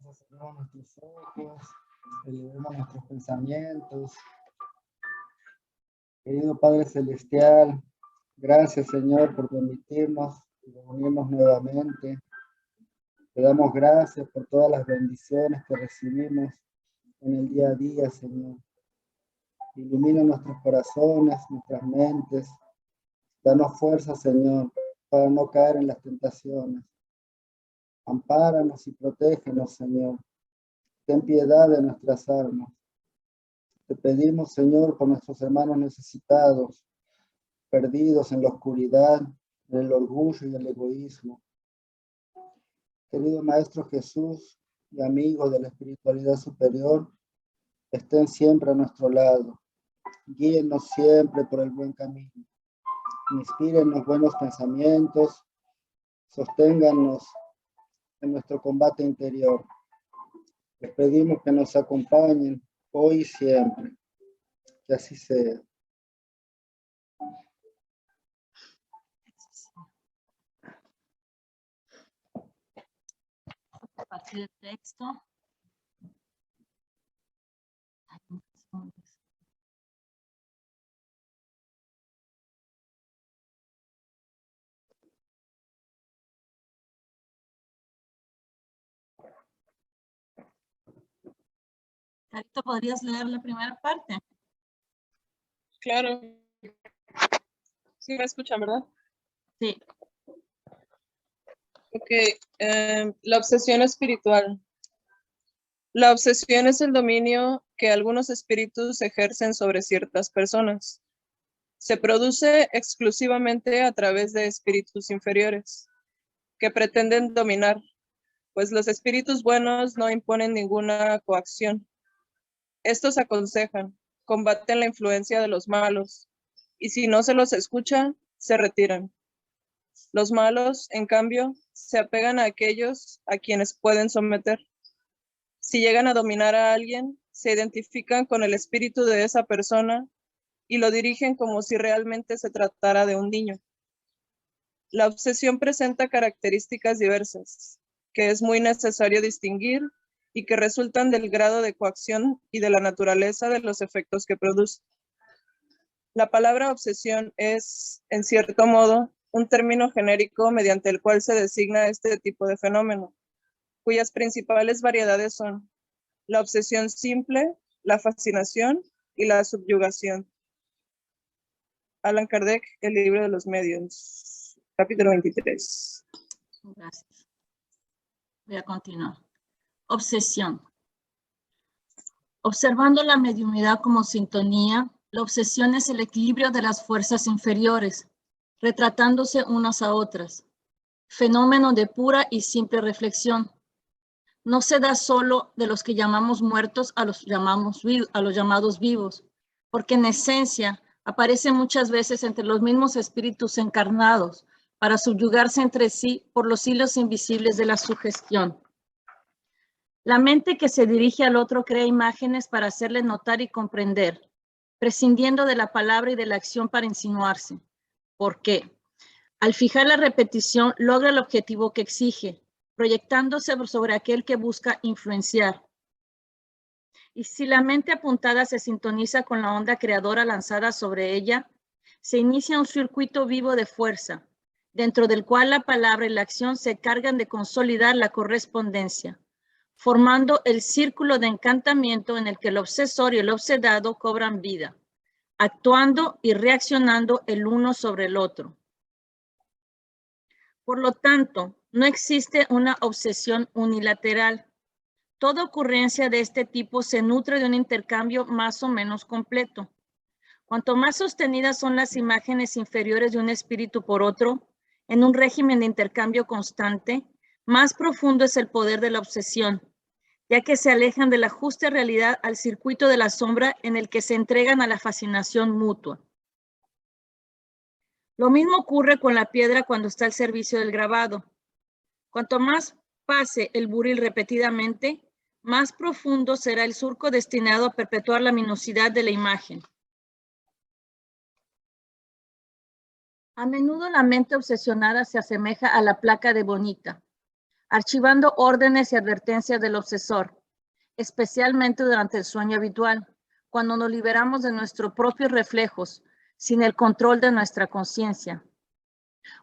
Entonces cerramos nuestros ojos, elevemos nuestros pensamientos. Querido Padre Celestial, gracias Señor por permitirnos reunirnos nuevamente. Te damos gracias por todas las bendiciones que recibimos en el día a día, Señor. Ilumina nuestros corazones, nuestras mentes. Danos fuerza, Señor, para no caer en las tentaciones. Ampáranos y protégenos, Señor. Ten piedad de nuestras almas. Te pedimos, Señor, por nuestros hermanos necesitados, perdidos en la oscuridad, en el orgullo y el egoísmo. Querido Maestro Jesús y amigo de la espiritualidad superior, estén siempre a nuestro lado. Guíennos siempre por el buen camino. Inspírennos buenos pensamientos. Sosténganos en nuestro combate interior. Les pedimos que nos acompañen hoy y siempre. Que así sea. A partir del texto. Carito, ¿podrías leer la primera parte? Claro. Sí me escuchan, ¿verdad? Sí. Ok. La obsesión espiritual. La obsesión es el dominio que algunos espíritus ejercen sobre ciertas personas. Se produce exclusivamente a través de espíritus inferiores que pretenden dominar, pues los espíritus buenos no imponen ninguna coacción. Estos aconsejan, combaten la influencia de los malos, y si no se los escucha, se retiran. Los malos, en cambio, se apegan a aquellos a quienes pueden someter. Si llegan a dominar a alguien, se identifican con el espíritu de esa persona y lo dirigen como si realmente se tratara de un niño. La obsesión presenta características diversas, que es muy necesario distinguir y que resultan del grado de coacción y de la naturaleza de los efectos que produce. La palabra obsesión es, en cierto modo, un término genérico mediante el cual se designa este tipo de fenómeno, cuyas principales variedades son la obsesión simple, la fascinación y la subyugación. Allan Kardec, El libro de los medios, capítulo 23. Gracias. Voy a continuar. Obsesión. Observando la mediunidad como sintonía, la obsesión es el equilibrio de las fuerzas inferiores, retratándose unas a otras. Fenómeno de pura y simple reflexión. No se da solo de los que llamamos muertos a los llamados vivos, porque en esencia aparece muchas veces entre los mismos espíritus encarnados para subyugarse entre sí por los hilos invisibles de la sugestión. La mente que se dirige al otro crea imágenes para hacerle notar y comprender, prescindiendo de la palabra y de la acción para insinuarse. ¿Por qué? Al fijar la repetición, logra el objetivo que exige, proyectándose sobre aquel que busca influenciar. Y si la mente apuntada se sintoniza con la onda creadora lanzada sobre ella, se inicia un circuito vivo de fuerza, dentro del cual la palabra y la acción se cargan de consolidar la correspondencia, formando el círculo de encantamiento en el que el obsesor y el obsedado cobran vida, actuando y reaccionando el uno sobre el otro. Por lo tanto, no existe una obsesión unilateral. Toda ocurrencia de este tipo se nutre de un intercambio más o menos completo. Cuanto más sostenidas son las imágenes inferiores de un espíritu por otro, en un régimen de intercambio constante, más profundo es el poder de la obsesión, ya que se alejan de la justa realidad al circuito de la sombra en el que se entregan a la fascinación mutua. Lo mismo ocurre con la piedra cuando está al servicio del grabado. Cuanto más pase el buril repetidamente, más profundo será el surco destinado a perpetuar la minuciosidad de la imagen. A menudo la mente obsesionada se asemeja a la placa de bonita. archivando órdenes y advertencias del obsesor, especialmente durante el sueño habitual, cuando nos liberamos de nuestros propios reflejos, sin el control de nuestra conciencia.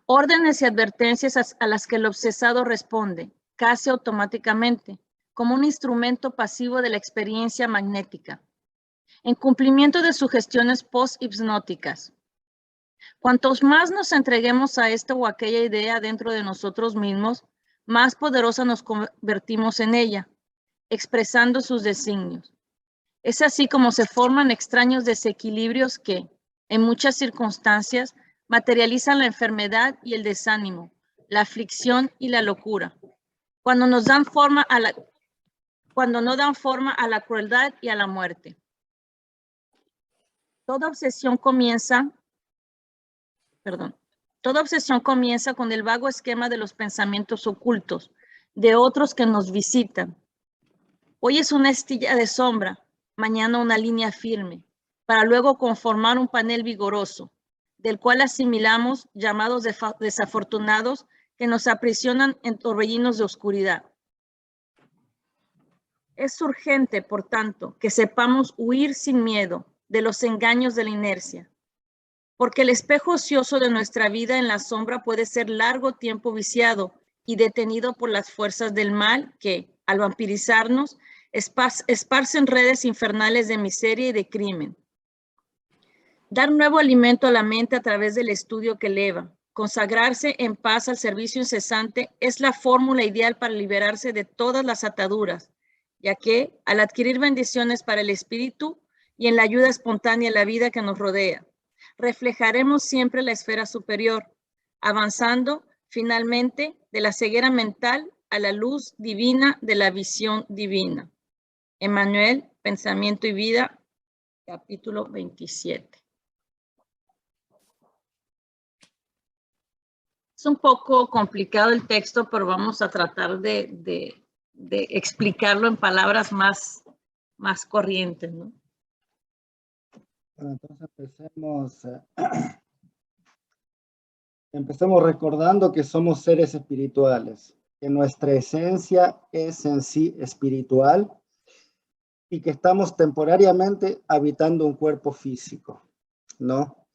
Órdenes y advertencias a las que el obsesado responde, casi automáticamente, como un instrumento pasivo de la experiencia magnética, en cumplimiento de sugestiones post-hipnóticas. Cuantos más nos entreguemos a esta o aquella idea dentro de nosotros mismos, más poderosa nos convertimos en ella, expresando sus designios. Es así como se forman extraños desequilibrios que, en muchas circunstancias, materializan la enfermedad y el desánimo, la aflicción y la locura, cuando no dan forma a la crueldad y a la muerte. Toda obsesión comienza con el vago esquema de los pensamientos ocultos, de otros que nos visitan. Hoy es una estilla de sombra, mañana una línea firme, para luego conformar un panel vigoroso, del cual asimilamos llamados desafortunados que nos aprisionan en torbellinos de oscuridad. Es urgente, por tanto, que sepamos huir sin miedo de los engaños de la inercia, porque el espejo ocioso de nuestra vida en la sombra puede ser largo tiempo viciado y detenido por las fuerzas del mal que, al vampirizarnos, esparcen redes infernales de miseria y de crimen. Dar nuevo alimento a la mente a través del estudio que eleva, consagrarse en paz al servicio incesante es la fórmula ideal para liberarse de todas las ataduras, ya que, al adquirir bendiciones para el espíritu y en la ayuda espontánea a la vida que nos rodea, reflejaremos siempre la esfera superior, avanzando finalmente de la ceguera mental a la luz divina de la visión divina. Emmanuel, Pensamiento y Vida, capítulo 27. Es un poco complicado el texto, pero vamos a tratar de explicarlo en palabras más corrientes, ¿no? Bueno, entonces empecemos recordando que somos seres espirituales, que nuestra esencia es en sí espiritual y que estamos temporariamente habitando un cuerpo físico, ¿no?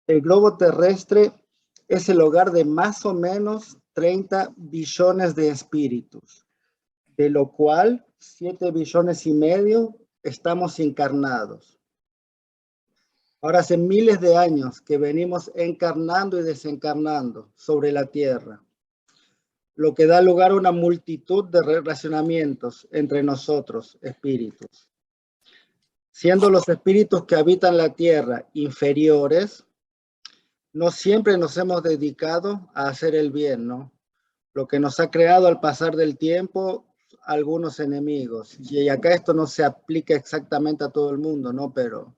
El globo terrestre es el hogar de más o menos 30 billones de espíritus, de lo cual 7,5 billones estamos encarnados. Ahora hace miles de años que venimos encarnando y desencarnando sobre la Tierra, lo que da lugar a una multitud de relacionamientos entre nosotros, espíritus. Siendo los espíritus que habitan la Tierra inferiores, no siempre nos hemos dedicado a hacer el bien, ¿no? Lo que nos ha creado al pasar del tiempo algunos enemigos. Y acá esto no se aplica exactamente a todo el mundo, ¿no? Pero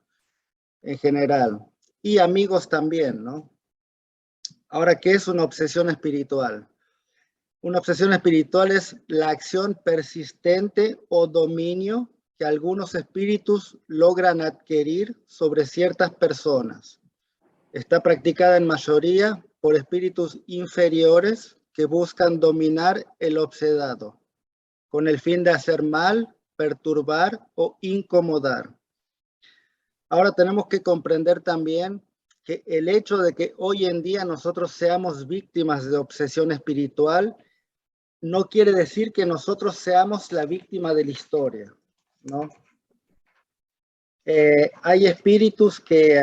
en general. Y amigos también, ¿no? Ahora, ¿qué es una obsesión espiritual? Una obsesión espiritual es la acción persistente o dominio que algunos espíritus logran adquirir sobre ciertas personas. Está practicada en mayoría por espíritus inferiores que buscan dominar el obsedado, con el fin de hacer mal, perturbar o incomodar. Ahora tenemos que comprender también que el hecho de que hoy en día nosotros seamos víctimas de obsesión espiritual no quiere decir que nosotros seamos la víctima de la historia, ¿no? Hay espíritus que,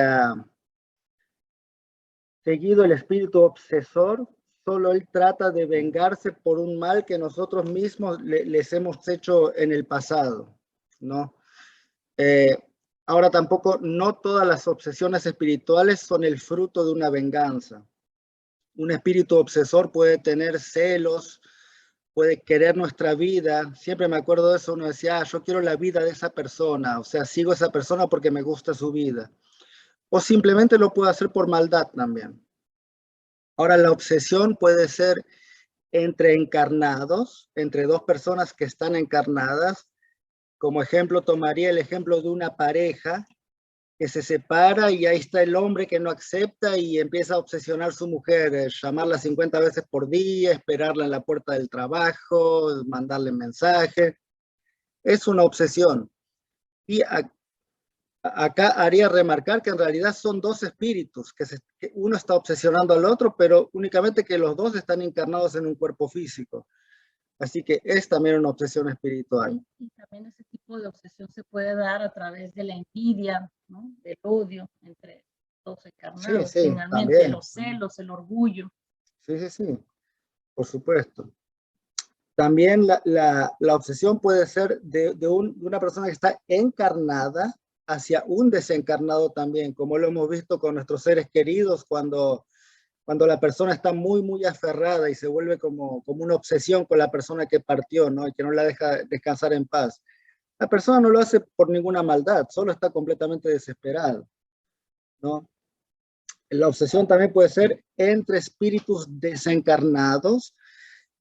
seguido el espíritu obsesor, solo él trata de vengarse por un mal que nosotros mismos les hemos hecho en el pasado, ¿no? Ahora tampoco, no todas las obsesiones espirituales son el fruto de una venganza. Un espíritu obsesor puede tener celos, puede querer nuestra vida. Siempre me acuerdo de eso, uno decía, yo quiero la vida de esa persona, o sea, sigo a esa persona porque me gusta su vida. O simplemente lo puede hacer por maldad también. Ahora, la obsesión puede ser entre encarnados, entre dos personas que están encarnadas. Como ejemplo, tomaría el ejemplo de una pareja que se separa y ahí está el hombre que no acepta y empieza a obsesionar a su mujer, llamarla 50 veces por día, esperarla en la puerta del trabajo, mandarle mensajes. Es una obsesión. Y acá haría remarcar que en realidad son dos espíritus, que uno está obsesionando al otro, pero únicamente que los dos están encarnados en un cuerpo físico. Así que es también una obsesión espiritual. Y también ese tipo de obsesión se puede dar a través de la envidia, ¿no? Del odio entre dos encarnados, Sí, finalmente también. los celos, el orgullo. Sí, por supuesto. También la obsesión puede ser de una persona que está encarnada hacia un desencarnado también, como lo hemos visto con nuestros seres queridos cuando la persona está muy aferrada y se vuelve como una obsesión con la persona que partió, ¿no? Y que no la deja descansar en paz. La persona no lo hace por ninguna maldad, solo está completamente desesperada, ¿no? La obsesión también puede ser entre espíritus desencarnados.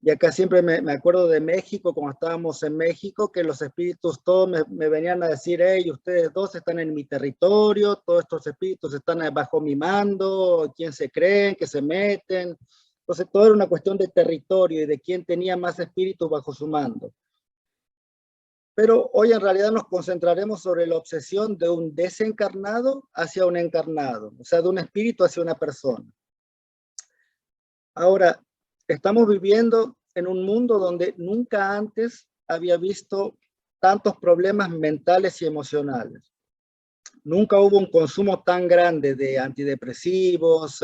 Y acá siempre me acuerdo de México, cuando estábamos en México, que los espíritus todos me venían a decir, hey, ustedes dos están en mi territorio, todos estos espíritus están bajo mi mando, ¿quién se creen que se meten? Entonces todo era una cuestión de territorio y de quién tenía más espíritus bajo su mando. Pero hoy en realidad nos concentraremos sobre la obsesión de un desencarnado hacia un encarnado, o sea, de un espíritu hacia una persona. Ahora, estamos viviendo en un mundo donde nunca antes había visto tantos problemas mentales y emocionales. Nunca hubo un consumo tan grande de antidepresivos,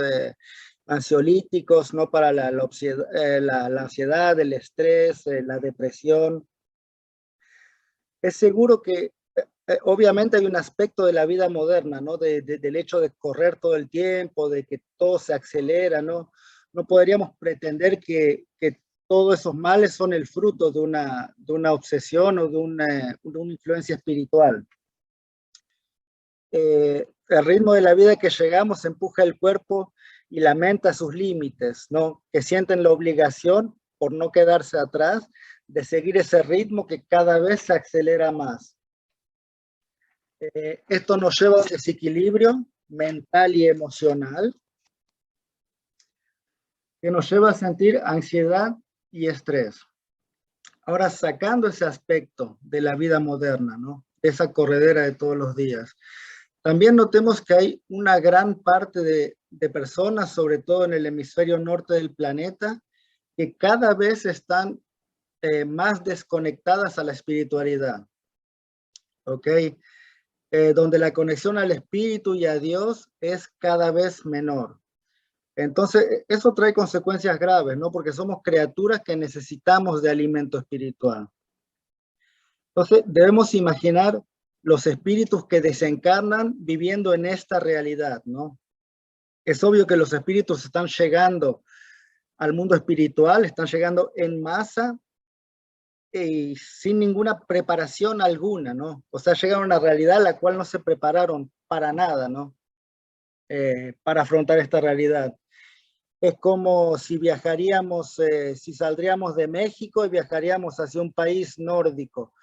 ansiolíticos, ¿no? Para la ansiedad, el estrés, la depresión. Es seguro que obviamente hay un aspecto de la vida moderna, ¿no? Del hecho de correr todo el tiempo, de que todo se acelera, ¿no? No podríamos pretender que todos esos males son el fruto de una obsesión o de una influencia espiritual. El ritmo de la vida que llegamos empuja el cuerpo y la mente a sus límites, ¿no? Que sienten la obligación, por no quedarse atrás, de seguir ese ritmo que cada vez se acelera más. Esto nos lleva a un desequilibrio mental y emocional, que nos lleva a sentir ansiedad y estrés. Ahora, sacando ese aspecto de la vida moderna, ¿no? Esa corredera de todos los días, también notemos que hay una gran parte de personas, sobre todo en el hemisferio norte del planeta, que cada vez están más desconectadas a la espiritualidad, ¿ok? Donde la conexión al espíritu y a Dios es cada vez menor. Entonces, eso trae consecuencias graves, ¿no? Porque somos criaturas que necesitamos de alimento espiritual. Entonces, debemos imaginar los espíritus que desencarnan viviendo en esta realidad, ¿no? Es obvio que los espíritus están llegando al mundo espiritual, están llegando en masa y sin ninguna preparación alguna, ¿no? O sea, llegan a una realidad a la cual no se prepararon para nada, ¿no? Para afrontar esta realidad. Es como si viajaríamos, si saldríamos de México y viajaríamos hacia un país nórdico,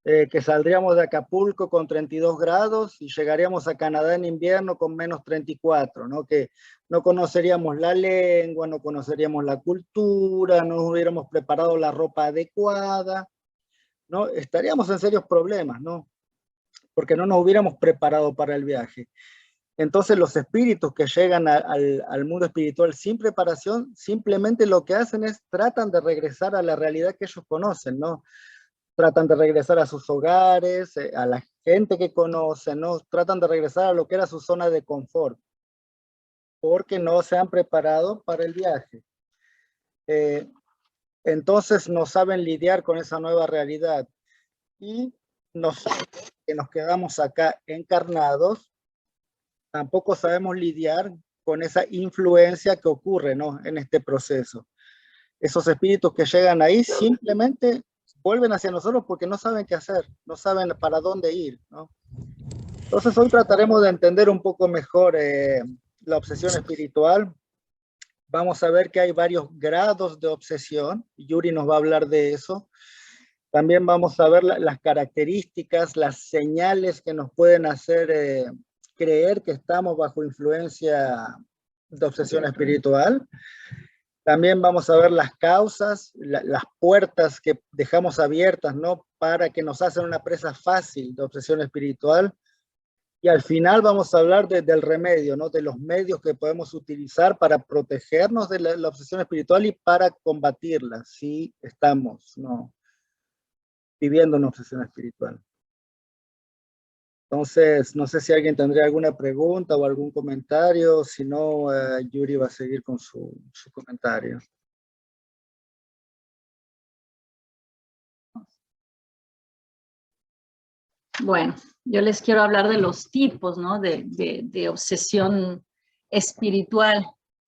que saldríamos de Acapulco con 32 grados y llegaríamos a Canadá en invierno con menos 34, ¿no? Que no conoceríamos la lengua, no conoceríamos la cultura, no hubiéramos preparado la ropa adecuada, ¿no? Estaríamos en serios problemas, ¿no? Porque no nos hubiéramos preparado para el viaje. Entonces los espíritus que llegan al mundo espiritual sin preparación, simplemente lo que hacen es tratan de regresar a la realidad que ellos conocen, ¿no? Tratan de regresar a sus hogares, a la gente que conocen, ¿no? Tratan de regresar a lo que era su zona de confort, porque no se han preparado para el viaje. Entonces no saben lidiar con esa nueva realidad. Y nosotros que nos quedamos acá encarnados, tampoco sabemos lidiar con esa influencia que ocurre, ¿no? En este proceso. Esos espíritus que llegan ahí simplemente vuelven hacia nosotros porque no saben qué hacer, no saben para dónde ir, ¿no? Entonces hoy trataremos de entender un poco mejor la obsesión espiritual. Vamos a ver que hay varios grados de obsesión. Yuri nos va a hablar de eso. También vamos a ver las características, las señales que nos pueden hacer creer que estamos bajo influencia de obsesión espiritual. También vamos a ver las causas, las puertas que dejamos abiertas, ¿no? Para que nos hacen una presa fácil de obsesión espiritual. Y al final vamos a hablar del remedio, ¿no? De los medios que podemos utilizar para protegernos de la obsesión espiritual y para combatirla si estamos, ¿no?, viviendo una obsesión espiritual. Entonces, no sé si alguien tendría alguna pregunta o algún comentario. Si no, Yuri va a seguir con su comentario. Bueno, yo les quiero hablar de los tipos, ¿no?, de obsesión espiritual.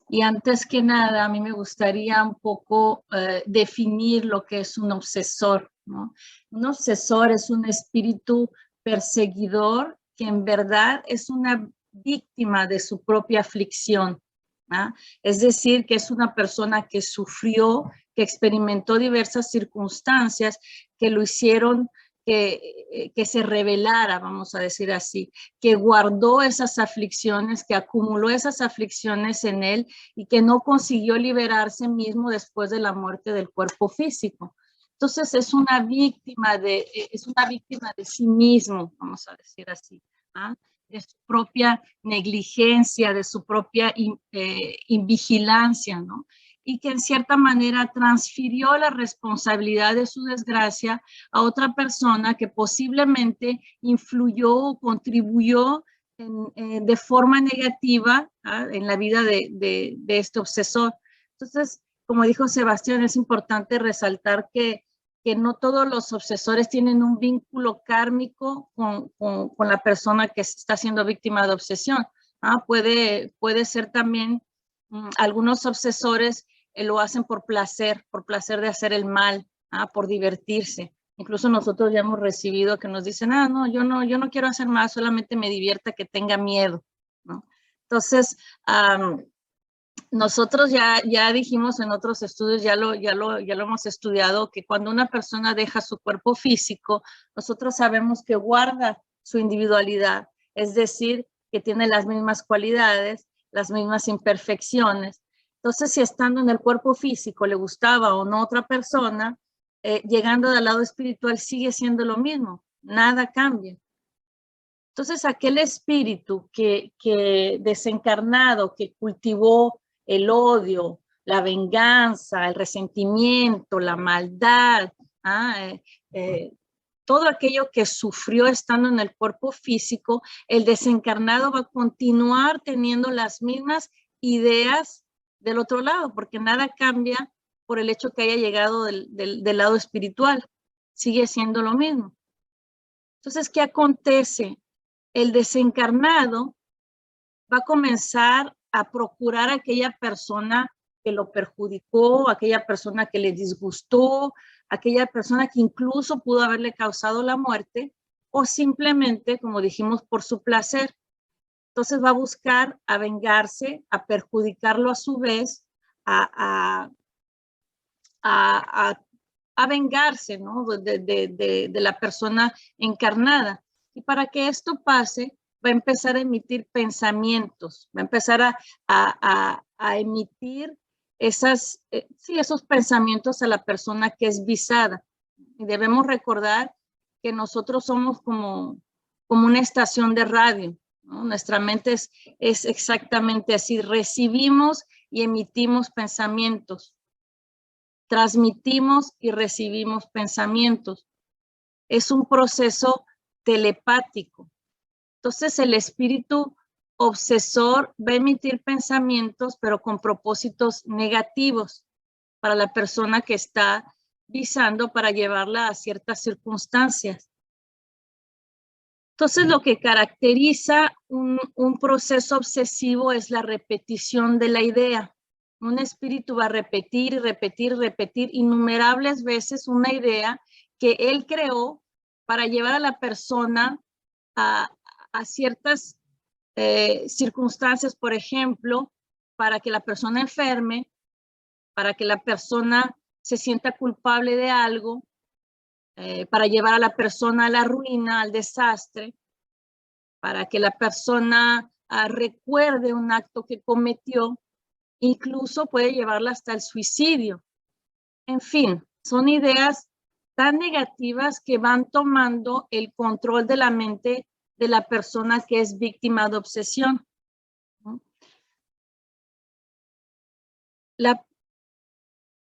Y antes que nada, a mí me gustaría un poco definir lo que es un obsesor, ¿no? Un obsesor es un espíritu perseguidor que en verdad es una víctima de su propia aflicción, ¿no? Es decir, que es una persona que sufrió, que experimentó diversas circunstancias que lo hicieron que se revelara, vamos a decir así, que guardó esas aflicciones, que acumuló esas aflicciones en él y que no consiguió liberarse mismo después de la muerte del cuerpo físico. Entonces es una víctima de sí mismo, vamos a decir así, ¿ah?, de su propia negligencia, de su propia invigilancia, ¿no? Y que en cierta manera transfirió la responsabilidad de su desgracia a otra persona que posiblemente influyó o contribuyó de forma negativa, ¿ah?, en la vida de este obsesor. Entonces, como dijo Sebastián, es importante resaltar que no todos los obsesores tienen un vínculo kármico con la persona que está siendo víctima de obsesión. ¿Ah? Puede ser también algunos obsesores lo hacen por placer de hacer el mal, por divertirse. Incluso nosotros ya hemos recibido que nos dicen, no, yo no quiero hacer mal, solamente me divierta que tenga miedo, ¿no? Entonces, nosotros ya dijimos en otros estudios, ya lo hemos estudiado, que cuando una persona deja su cuerpo físico, nosotros sabemos que guarda su individualidad, es decir, que tiene las mismas cualidades, las mismas imperfecciones. Entonces, si estando en el cuerpo físico le gustaba o no otra persona, llegando del lado espiritual sigue siendo lo mismo, nada cambia. Entonces, aquel espíritu que desencarnado, que cultivó el odio, la venganza, el resentimiento, la maldad, todo aquello que sufrió estando en el cuerpo físico, el desencarnado va a continuar teniendo las mismas ideas del otro lado, porque nada cambia por el hecho que haya llegado del lado espiritual, sigue siendo lo mismo. Entonces, ¿qué acontece? El desencarnado va a comenzar a procurar a aquella persona que lo perjudicó, aquella persona que le disgustó, aquella persona que incluso pudo haberle causado la muerte, o simplemente, como dijimos, por su placer. Entonces va a buscar a vengarse, a perjudicarlo a su vez, a vengarse, ¿no?, de la persona encarnada. Y para que esto pase, va a empezar a emitir pensamientos, va a empezar a emitir esos pensamientos a la persona que es visada. Y debemos recordar que nosotros somos como una estación de radio, ¿no? Nuestra mente es exactamente así, recibimos y emitimos pensamientos, transmitimos y recibimos pensamientos. Es un proceso telepático. Entonces, el espíritu obsesor va a emitir pensamientos, pero con propósitos negativos para la persona que está visando para llevarla a ciertas circunstancias. Entonces, lo que caracteriza un proceso obsesivo es la repetición de la idea. Un espíritu va a repetir y repetir y repetir innumerables veces una idea que él creó para llevar a la persona a ciertas circunstancias, por ejemplo, para que la persona enferme, para que la persona se sienta culpable de algo, para llevar a la persona a la ruina, al desastre. para que la persona recuerde un acto que cometió, incluso puede llevarla hasta el suicidio. En fin, son ideas tan negativas que van tomando el control de la mente de la persona que es víctima de obsesión.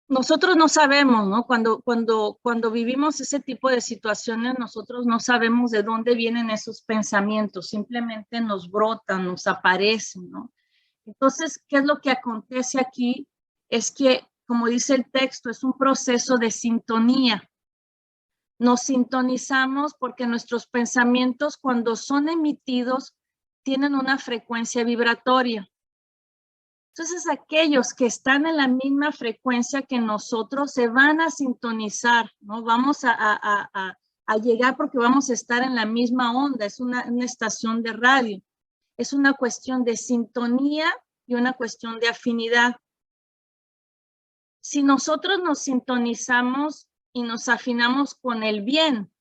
Nosotros no sabemos, ¿no? Cuando vivimos ese tipo de situaciones, nosotros no sabemos de dónde vienen esos pensamientos, simplemente nos brotan, nos aparecen, ¿no? Entonces, ¿qué es lo que acontece aquí? Es que, como dice el texto, es un proceso de sintonía. Nos sintonizamos porque nuestros pensamientos, cuando son emitidos, tienen una frecuencia vibratoria. Entonces, aquellos que están en la misma frecuencia que nosotros se van a sintonizar, ¿no? Vamos a llegar porque vamos a estar en la misma onda. Es una estación de radio. Es una cuestión de sintonía y una cuestión de afinidad. Si nosotros nos sintonizamos y nos afinamos con el bien,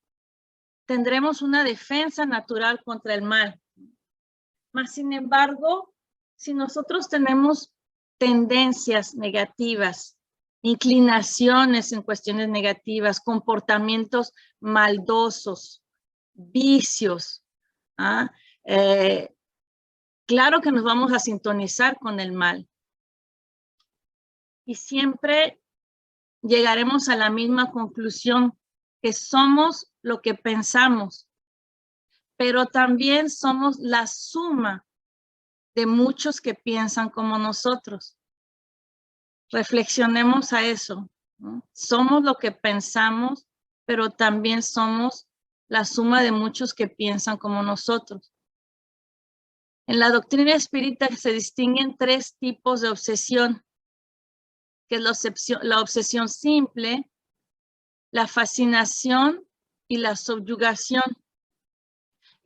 tendremos una defensa natural contra el mal. Mas, sin embargo, si nosotros tenemos tendencias negativas, inclinaciones en cuestiones negativas, comportamientos maldosos, vicios, claro que nos vamos a sintonizar con el mal. Y siempre llegaremos a la misma conclusión, que somos lo que pensamos, pero también somos la suma de muchos que piensan como nosotros. Reflexionemos a eso, ¿no? Somos lo que pensamos, pero también somos la suma de muchos que piensan como nosotros. En la doctrina espírita se distinguen 3 tipos de obsesión, que es la obsesión simple, la fascinación y la subyugación.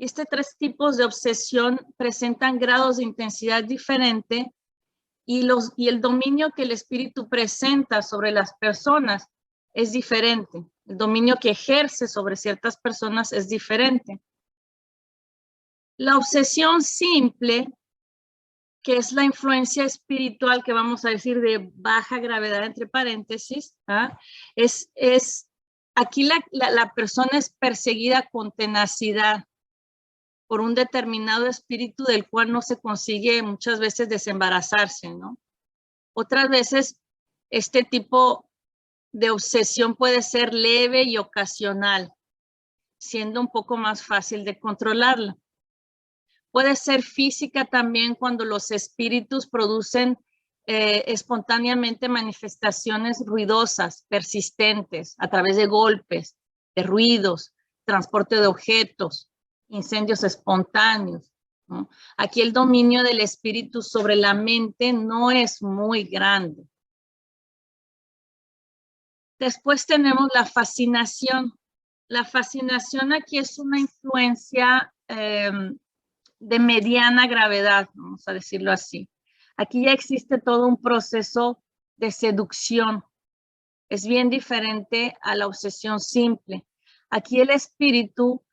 Y 3 tipos de obsesión presentan grados de intensidad diferente y el dominio que el espíritu presenta sobre las personas es diferente. El dominio que ejerce sobre ciertas personas es diferente. La obsesión simple, que es la influencia espiritual, que vamos a decir de baja gravedad, entre paréntesis, aquí la persona es perseguida con tenacidad por un determinado espíritu del cual no se consigue muchas veces desembarazarse, ¿no? Otras veces este tipo de obsesión puede ser leve y ocasional, siendo un poco más fácil de controlarla. Puede ser física también cuando los espíritus producen espontáneamente manifestaciones ruidosas, persistentes, a través de golpes, de ruidos, transporte de objetos, incendios espontáneos, ¿no? Aquí el dominio del espíritu sobre la mente no es muy grande. Después tenemos la fascinación. La fascinación aquí es una influencia de mediana gravedad, vamos a decirlo así. Aquí ya existe todo un proceso de seducción. Es bien diferente a la obsesión simple. Aquí el espíritu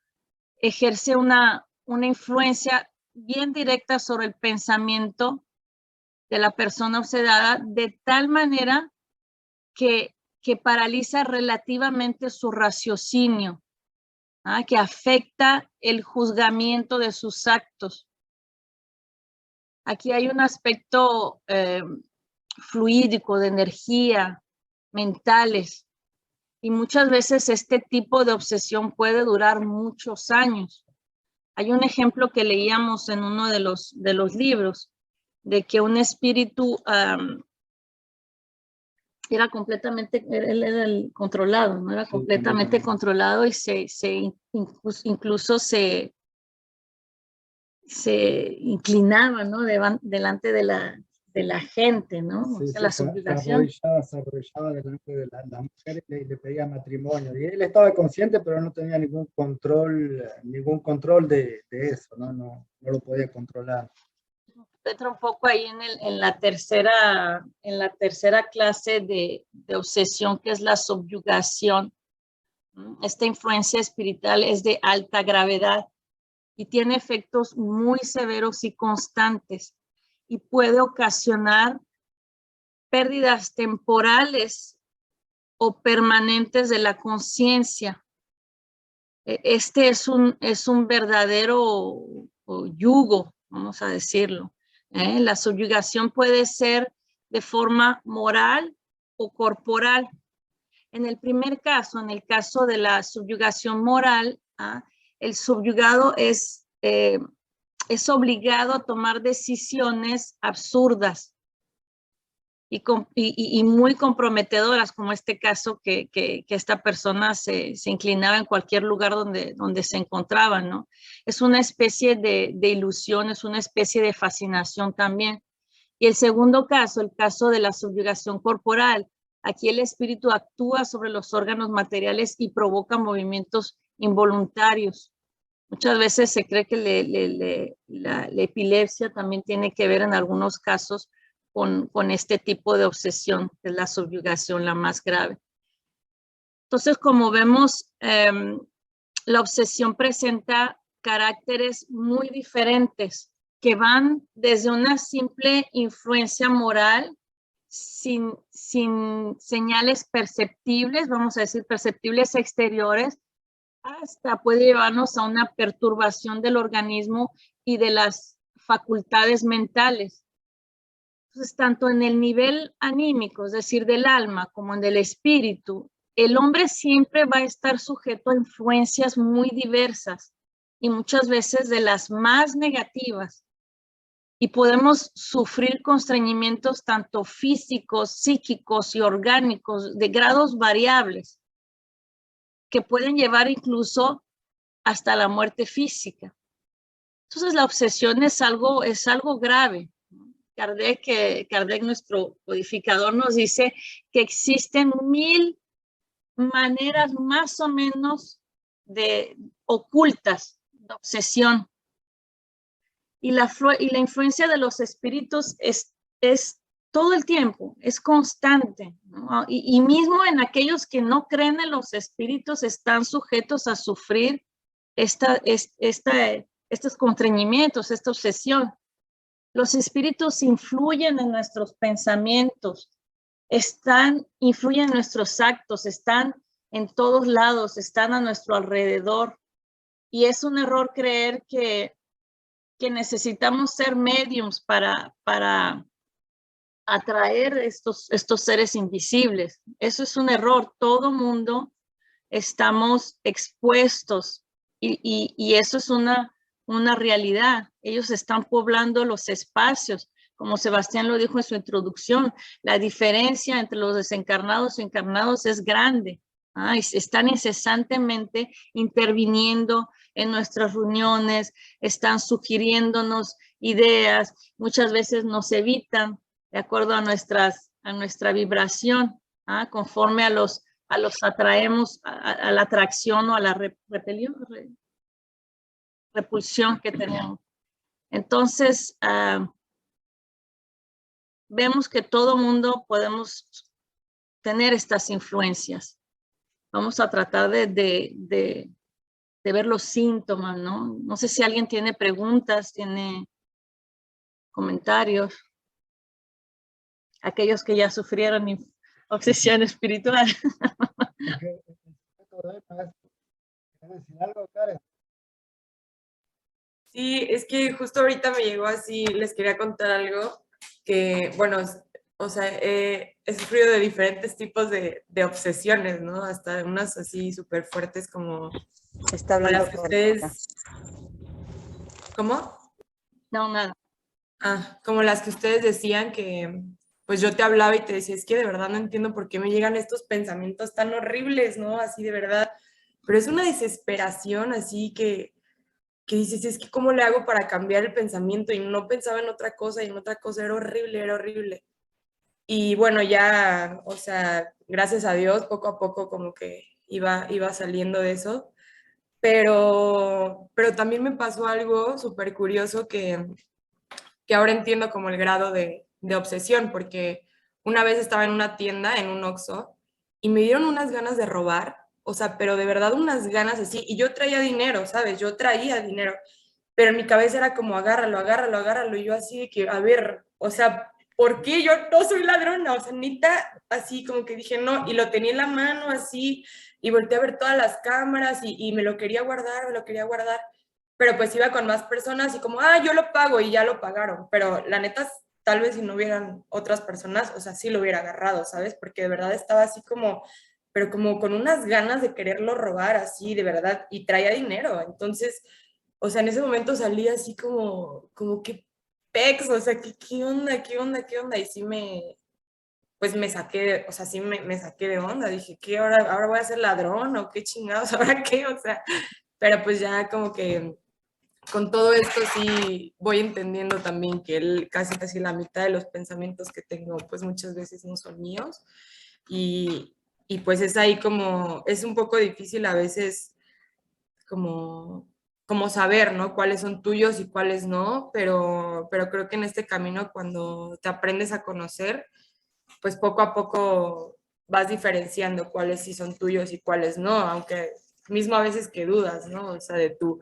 ejerce una influencia bien directa sobre el pensamiento de la persona obsedada, de tal manera que paraliza relativamente su raciocinio, que afecta el juzgamiento de sus actos. Aquí hay un aspecto fluídico, de energía, mentales, y muchas veces este tipo de obsesión puede durar muchos años. Hay un ejemplo que leíamos en uno de los libros, de que un espíritu era completamente, él era el controlado, ¿no? Era completamente controlado y incluso se inclinaba, ¿no? Delante de la gente, ¿no? Sí, o sea, la subyugación. Se arrodillaba delante de las mujeres y le pedía matrimonio. Y él estaba consciente, pero no tenía ningún control de eso, ¿no? No lo podía controlar. Entra un poco ahí en la tercera clase de obsesión, que es la subyugación. Esta influencia espiritual es de alta gravedad y tiene efectos muy severos y constantes y puede ocasionar pérdidas temporales o permanentes de la conciencia. Este es un verdadero yugo, vamos a decirlo. La subyugación puede ser de forma moral o corporal. En el primer caso, en el caso de la subyugación moral, el subyugado es obligado a tomar decisiones absurdas y muy comprometedoras, como este caso que esta persona se inclinaba en cualquier lugar donde se encontraba, ¿no? Es una especie de ilusión, es una especie de fascinación también. Y el segundo caso, el caso de la subyugación corporal, aquí el espíritu actúa sobre los órganos materiales y provoca movimientos involuntarios. Muchas veces se cree que la epilepsia también tiene que ver en algunos casos con este tipo de obsesión, que es la subyugación la más grave. Entonces, como vemos, la obsesión presenta caracteres muy diferentes que van desde una simple influencia moral sin señales perceptibles, vamos a decir perceptibles exteriores, hasta puede llevarnos a una perturbación del organismo y de las facultades mentales. Entonces, tanto en el nivel anímico, es decir, del alma, como en el espíritu, el hombre siempre va a estar sujeto a influencias muy diversas y muchas veces de las más negativas. Y podemos sufrir constreñimientos tanto físicos, psíquicos y orgánicos de grados variables que pueden llevar incluso hasta la muerte física. Entonces la obsesión es algo grave. Kardec, nuestro codificador, nos dice que existen 1000 maneras más o menos ocultas de obsesión. Y la influencia de los espíritus es todo el tiempo, es constante, ¿no? Y mismo en aquellos que no creen en los espíritus están sujetos a sufrir estos constreñimientos, esta obsesión. Los espíritus influyen en nuestros pensamientos, influyen en nuestros actos, están en todos lados, están a nuestro alrededor. Y es un error creer que necesitamos ser mediums para atraer estos seres invisibles. Eso es un error. Todo mundo estamos expuestos y eso es una realidad. Ellos están poblando los espacios. Como Sebastián lo dijo en su introducción, la diferencia entre los desencarnados y encarnados es grande. Están incesantemente interviniendo en nuestras reuniones, están sugiriéndonos ideas, muchas veces nos evitan de acuerdo a nuestra vibración, conforme a los atraemos, a la atracción o a la repulsión que tenemos. Entonces, vemos que todo mundo podemos tener estas influencias. Vamos a tratar de ver los síntomas, ¿no? No sé si alguien tiene preguntas, tiene comentarios. Aquellos que ya sufrieron obsesión espiritual. Sí, es que justo ahorita me llegó así, les quería contar algo que, bueno, o sea, he sufrido de diferentes tipos de obsesiones, ¿no? Hasta unas así súper fuertes como Está hablando las que ustedes... ¿Cómo? No, nada. Como las que ustedes decían que, pues yo te hablaba y te decía, es que de verdad no entiendo por qué me llegan estos pensamientos tan horribles, ¿no? Así de verdad, pero es una desesperación así que dices, es que ¿cómo le hago para cambiar el pensamiento? Y no pensaba en otra cosa y en otra cosa, era horrible, era horrible. Y bueno, ya, o sea, gracias a Dios, poco a poco como que iba saliendo de eso, pero también me pasó algo súper curioso que ahora entiendo como el grado de obsesión, porque una vez estaba en una tienda, en un Oxxo, y me dieron unas ganas de robar, o sea, pero de verdad unas ganas así, y yo traía dinero, ¿sabes? Yo traía dinero, pero en mi cabeza era como agárralo, agárralo, agárralo, y yo así de que, a ver, o sea, ¿por qué yo no soy ladrona? O sea, neta, así como que dije no, y lo tenía en la mano así, y volteé a ver todas las cámaras, y me lo quería guardar, pero pues iba con más personas y como, yo lo pago, y ya lo pagaron, pero la neta, tal vez si no hubieran otras personas, o sea, sí lo hubiera agarrado, ¿sabes? Porque de verdad estaba así como, pero como con unas ganas de quererlo robar, así, de verdad, y traía dinero, entonces, o sea, en ese momento salí así como que pex, o sea, ¿qué onda, qué onda, qué onda? Y sí pues me saqué, o sea, sí me saqué de onda, dije, ¿qué ahora voy a ser ladrón o qué chingados, ahora qué? O sea, pero pues ya como que con todo esto sí voy entendiendo también que casi la mitad de los pensamientos que tengo, pues muchas veces no son míos. Y, y pues es ahí como, es un poco difícil a veces como saber, ¿no? Cuáles son tuyos y cuáles no, pero creo que en este camino cuando te aprendes a conocer, pues poco a poco vas diferenciando cuáles sí son tuyos y cuáles no, aunque mismo a veces que dudas, ¿no? O sea, de tu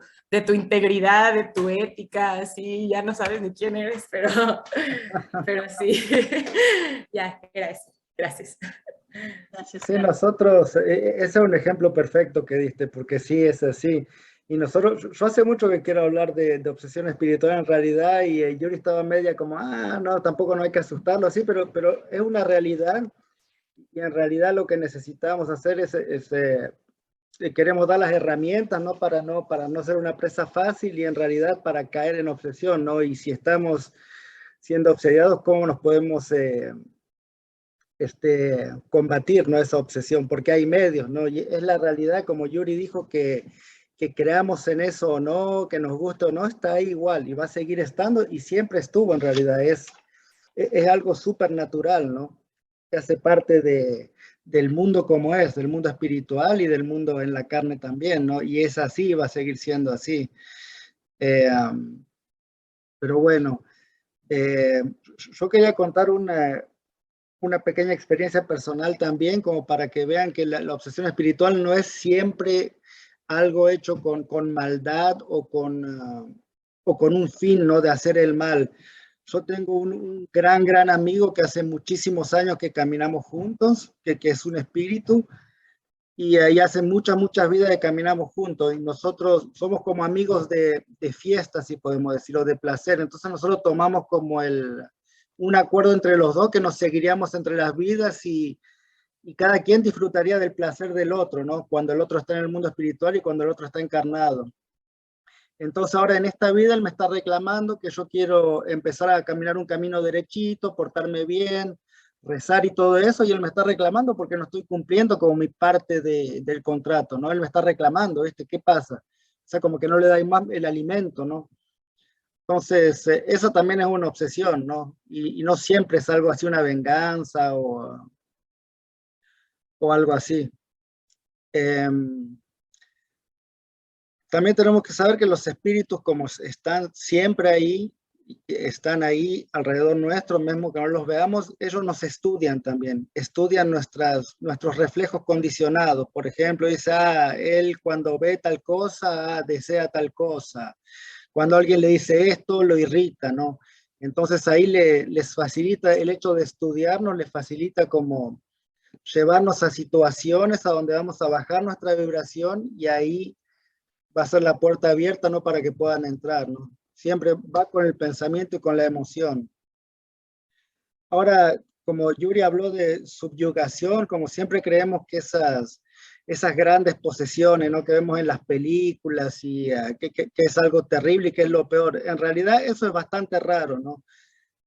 integridad, de tu ética, así, ya no sabes de quién eres, pero sí, ya, era eso. Gracias. Gracias, Sí, Carlos. nosotros, ese es un ejemplo perfecto que diste, porque sí es así. Y nosotros, yo hace mucho que quiero hablar de obsesión espiritual en realidad, y Yuri estaba media como, no, tampoco no hay que asustarlo así, pero es una realidad, y en realidad lo que necesitamos hacer queremos dar las herramientas, ¿no? Para no ser una presa fácil, y en realidad para caer en obsesión, ¿no? Y si estamos siendo obsediados, ¿cómo nos podemos combatir, ¿no? Esa obsesión? Porque hay medios, ¿no? Y es la realidad, como Yuri dijo, que creamos en eso o no, que nos guste o no, está ahí igual y va a seguir estando, y siempre estuvo en realidad. Es algo súper natural, ¿no? Que hace parte del mundo como es, del mundo espiritual y del mundo en la carne también, ¿no? Y es así, va a seguir siendo así. Eh, pero bueno, eh, yo quería contar una pequeña experiencia personal también, como para que vean que la obsesión espiritual no es siempre algo hecho con maldad o con un fin, ¿no? De hacer el mal. Yo tengo un gran amigo que hace muchísimos años que caminamos juntos, que es un espíritu, y ahí hace muchas vidas que caminamos juntos, y nosotros somos como amigos de fiesta, si podemos decirlo, de placer. Entonces nosotros tomamos como un acuerdo entre los dos que nos seguiríamos entre las vidas, y cada quien disfrutaría del placer del otro, ¿no? Cuando el otro está en el mundo espiritual y cuando el otro está encarnado. Entonces ahora en esta vida él me está reclamando que yo quiero empezar a caminar un camino derechito, portarme bien, rezar y todo eso, y él me está reclamando porque no estoy cumpliendo como mi parte del contrato, ¿no? Él me está reclamando, ¿viste? ¿Qué pasa? O sea, como que no le da más el alimento, ¿no? Entonces, eso también es una obsesión, ¿no? Y no siempre es algo así, una venganza o algo así. También tenemos que saber que los espíritus, como están siempre ahí, están ahí alrededor nuestro, mismo que no los veamos, ellos nos estudian también, estudian nuestros reflejos condicionados. Por ejemplo, dice, él cuando ve tal cosa, desea tal cosa. Cuando alguien le dice esto, lo irrita, ¿no? Entonces ahí les facilita el hecho de estudiarnos, les facilita como llevarnos a situaciones a donde vamos a bajar nuestra vibración, y ahí va a ser la puerta abierta, ¿no? Para que puedan entrar, ¿no? Siempre va con el pensamiento y con la emoción. Ahora, como Yuri habló de subyugación, como siempre creemos que esas grandes posesiones, ¿no? Que vemos en las películas, y que es algo terrible y que es lo peor. En realidad eso es bastante raro, ¿no?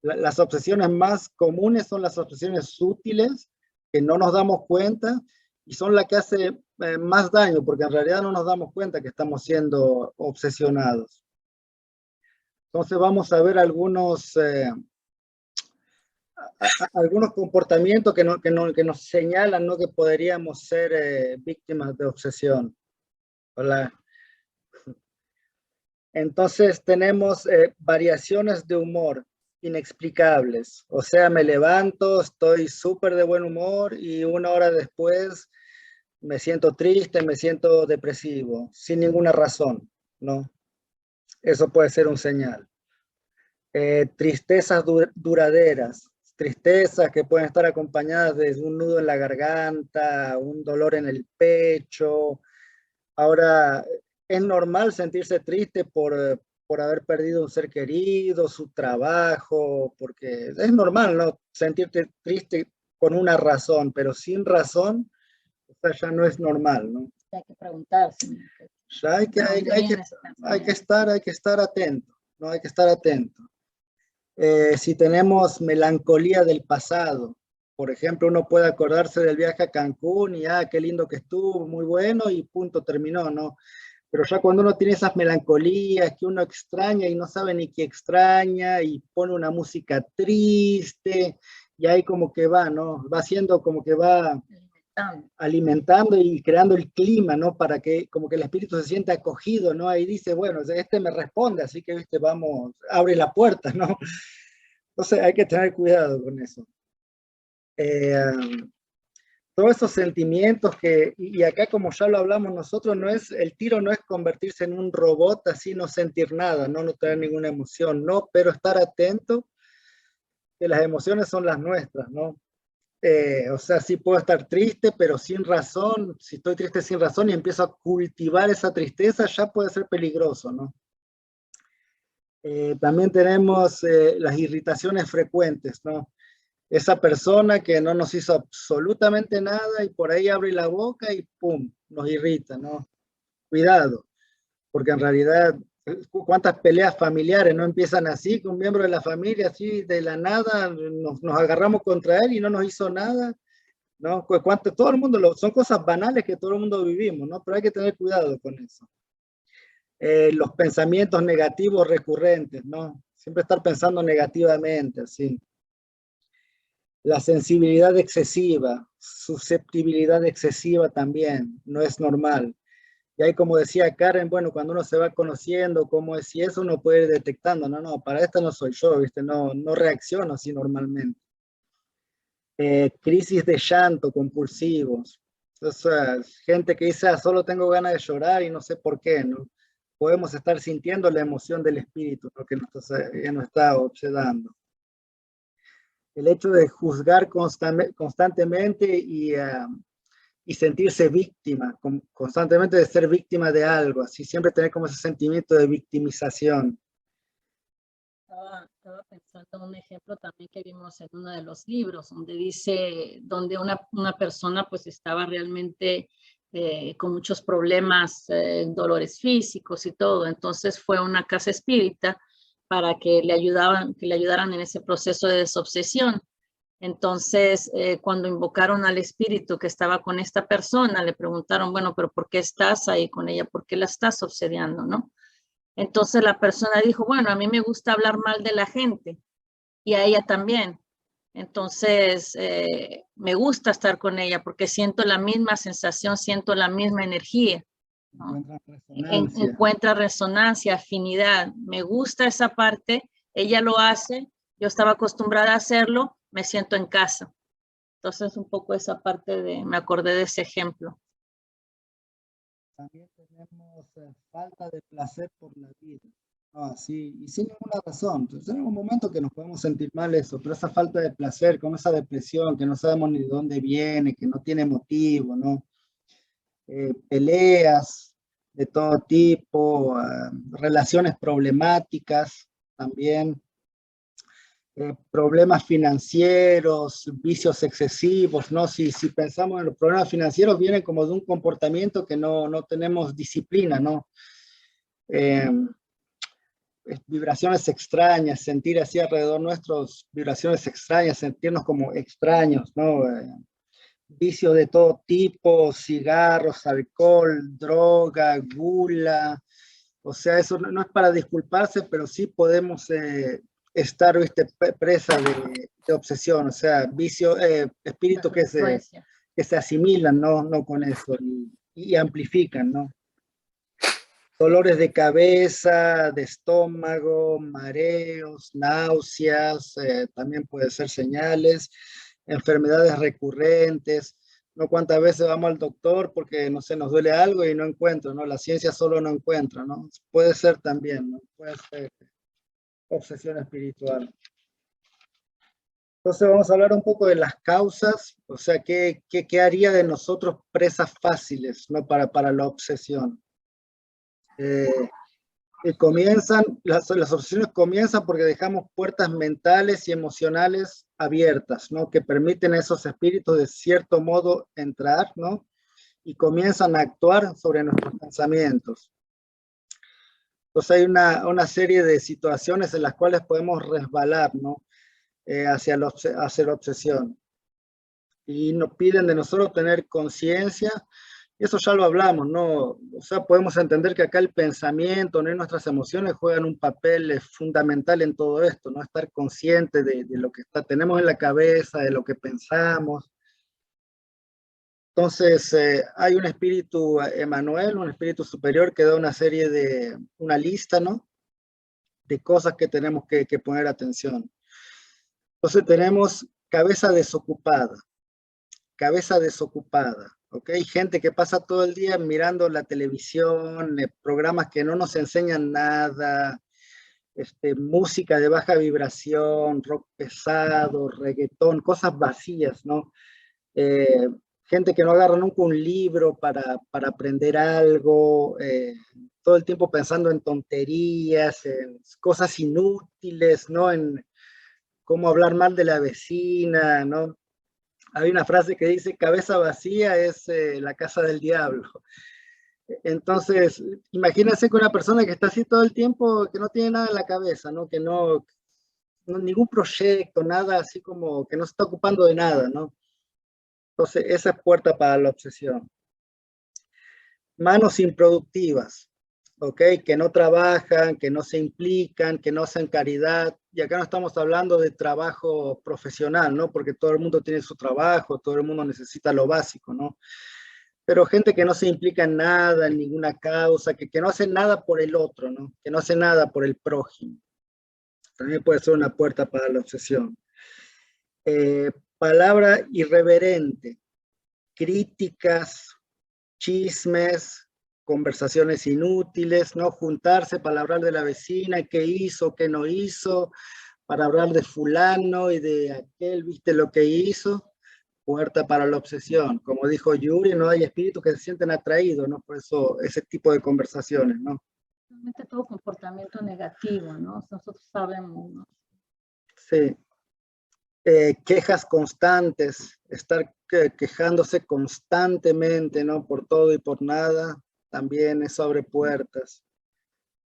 Las obsesiones más comunes son las obsesiones sutiles, que no nos damos cuenta, y son las que hacen más daño, porque en realidad no nos damos cuenta que estamos siendo obsesionados. Entonces vamos a ver algunos comportamientos que nos señalan, ¿no? Que podríamos ser víctimas de obsesión. Hola. Entonces tenemos variaciones de humor inexplicables. O sea, me levanto, estoy súper de buen humor, y una hora después me siento triste, me siento depresivo, sin ninguna razón, ¿no? Eso puede ser un señal. Tristezas duraderas, tristezas que pueden estar acompañadas de un nudo en la garganta, un dolor en el pecho. Ahora, es normal sentirse triste por haber perdido un ser querido, su trabajo, porque es normal, ¿no? Sentirte triste con una razón, pero sin razón, o sea, ya no es normal, ¿no? Hay que preguntarse. Ya hay que estar atento, ¿no? Hay que estar atento. Si tenemos melancolía del pasado, por ejemplo, uno puede acordarse del viaje a Cancún y, qué lindo que estuvo, muy bueno, y punto, terminó, ¿no? Pero ya cuando uno tiene esas melancolías que uno extraña y no sabe ni qué extraña y pone una música triste y ahí como que va, ¿no? Va haciendo como que va alimentando y creando el clima, ¿no? Para que como que el espíritu se sienta acogido, ¿no? Ahí dice, bueno, este me responde, así que, viste, vamos, abre la puerta, ¿no? Entonces hay que tener cuidado con eso. Todos esos sentimientos y acá como ya lo hablamos nosotros, el tiro no es convertirse en un robot así, no sentir nada, no tener ninguna emoción, no, pero estar atento que las emociones son las nuestras, ¿no? O sea, sí puedo estar triste, pero sin razón. Si estoy triste sin razón y empiezo a cultivar esa tristeza, ya puede ser peligroso, ¿no? También tenemos las irritaciones frecuentes, ¿no? Esa persona que no nos hizo absolutamente nada y por ahí abre la boca y ¡pum! Nos irrita, ¿no? Cuidado, porque en realidad, ¿cuántas peleas familiares no empiezan así, con un miembro de la familia, así de la nada, nos agarramos contra él y no nos hizo nada? ¿No? Todo el mundo, son cosas banales que todo el mundo vivimos, ¿no? Pero hay que tener cuidado con eso. Los pensamientos negativos recurrentes, ¿no? Siempre estar pensando negativamente, así. La sensibilidad excesiva, susceptibilidad excesiva también, no es normal. Y ahí, como decía Karen, bueno, cuando uno se va conociendo cómo es y eso, uno puede ir detectando, no, para esto no soy yo, ¿viste? No reacciono así normalmente. Crisis de llanto compulsivos. O sea, gente que dice, solo tengo ganas de llorar y no sé por qué, ¿no? Podemos estar sintiendo la emoción del espíritu, lo que nos está obsedando. El hecho de juzgar constantemente y sentirse víctima, constantemente de ser víctima de algo, así siempre tener como ese sentimiento de victimización. Estaba pensando en un ejemplo también que vimos en uno de los libros, donde dice, donde una persona pues estaba realmente con muchos problemas, dolores físicos y todo, entonces fue a una casa espírita para que le ayudaran en ese proceso de desobsesión. Entonces, cuando invocaron al espíritu que estaba con esta persona, le preguntaron, bueno, pero ¿por qué estás ahí con ella? ¿Por qué la estás obsediando, no? Entonces la persona dijo, bueno, a mí me gusta hablar mal de la gente y a ella también. Entonces, me gusta estar con ella porque siento la misma sensación, siento la misma energía, ¿no? Encuentra resonancia, afinidad. Me gusta esa parte, ella lo hace, yo estaba acostumbrada a hacerlo, me siento en casa. Entonces, un poco esa parte me acordé de ese ejemplo. También tenemos falta de placer por la vida, ¿no? Así, y sin ninguna razón. Entonces, en un momento que nos podemos sentir mal eso, pero esa falta de placer, como esa depresión, que no sabemos ni de dónde viene, que no tiene motivo, ¿no? Peleas de todo tipo, relaciones problemáticas también, problemas financieros, vicios excesivos, ¿no? Si pensamos en los problemas financieros, vienen como de un comportamiento que no tenemos disciplina, ¿no? Vibraciones extrañas, sentir así alrededor nuestros vibraciones extrañas, sentirnos como extraños, ¿no? Vicios de todo tipo, cigarros, alcohol, droga, gula. O sea, eso no es para disculparse, pero sí podemos estar, ¿viste?, presa de obsesión, o sea, vicio, espíritus que se asimilan, ¿no? Con eso y amplifican, ¿no? Dolores de cabeza, de estómago, mareos, náuseas, también puede ser señales, enfermedades recurrentes. ¿no? ¿Cuántas veces vamos al doctor porque, no sé, nos duele algo y no encuentro, ¿no? La ciencia solo no encuentra, ¿no? Puede ser también, ¿no? Puede ser obsesión espiritual. Entonces vamos a hablar un poco de las causas, o sea, qué haría de nosotros presas fáciles, ¿no? Para la obsesión. Y las obsesiones comienzan porque dejamos puertas mentales y emocionales abiertas, ¿no? Que permiten a esos espíritus de cierto modo entrar, ¿no? Y comienzan a actuar sobre nuestros pensamientos. Entonces hay una serie de situaciones en las cuales podemos resbalar, ¿no? Hacia la obsesión. Y nos piden de nosotros tener conciencia. Eso ya lo hablamos, ¿no? O sea, podemos entender que acá el pensamiento, ¿no? Y nuestras emociones juegan un papel fundamental en todo esto, ¿no? Estar consciente de lo que tenemos en la cabeza, de lo que pensamos. Entonces, hay un espíritu Emmanuel, un espíritu superior que da una lista, ¿no? De cosas que tenemos que poner atención. Entonces tenemos cabeza desocupada, ¿ok? Gente que pasa todo el día mirando la televisión, programas que no nos enseñan nada, música de baja vibración, rock pesado, reggaetón, cosas vacías, ¿no? Gente que no agarra nunca un libro para aprender algo, todo el tiempo pensando en tonterías, en cosas inútiles, ¿no? En cómo hablar mal de la vecina, ¿no? Hay una frase que dice, cabeza vacía es la casa del diablo. Entonces, imagínense que una persona que está así todo el tiempo, que no tiene nada en la cabeza, ¿no? Que no ningún proyecto, nada así como que no se está ocupando de nada, ¿no? Entonces, esa es puerta para la obsesión. Manos improductivas, ¿ok? Que no trabajan, que no se implican, que no hacen caridad. Y acá no estamos hablando de trabajo profesional, ¿no? Porque todo el mundo tiene su trabajo, todo el mundo necesita lo básico, ¿no? Pero gente que no se implica en nada, en ninguna causa, que no hace nada por el otro, ¿no? Que no hace nada por el prójimo. También puede ser una puerta para la obsesión. Palabra irreverente, críticas, chismes, conversaciones inútiles, ¿no? Juntarse para hablar de la vecina, qué hizo, qué no hizo, para hablar de fulano y de aquel, viste lo que hizo, puerta para la obsesión. Como dijo Yuri, no hay espíritus que se sienten atraídos, ¿no? Por eso ese tipo de conversaciones, ¿no? Realmente todo comportamiento negativo, ¿no? Nosotros sabemos, ¿no? Sí. Quejas constantes, estar quejándose constantemente, ¿no? Por todo y por nada, también es abre puertas.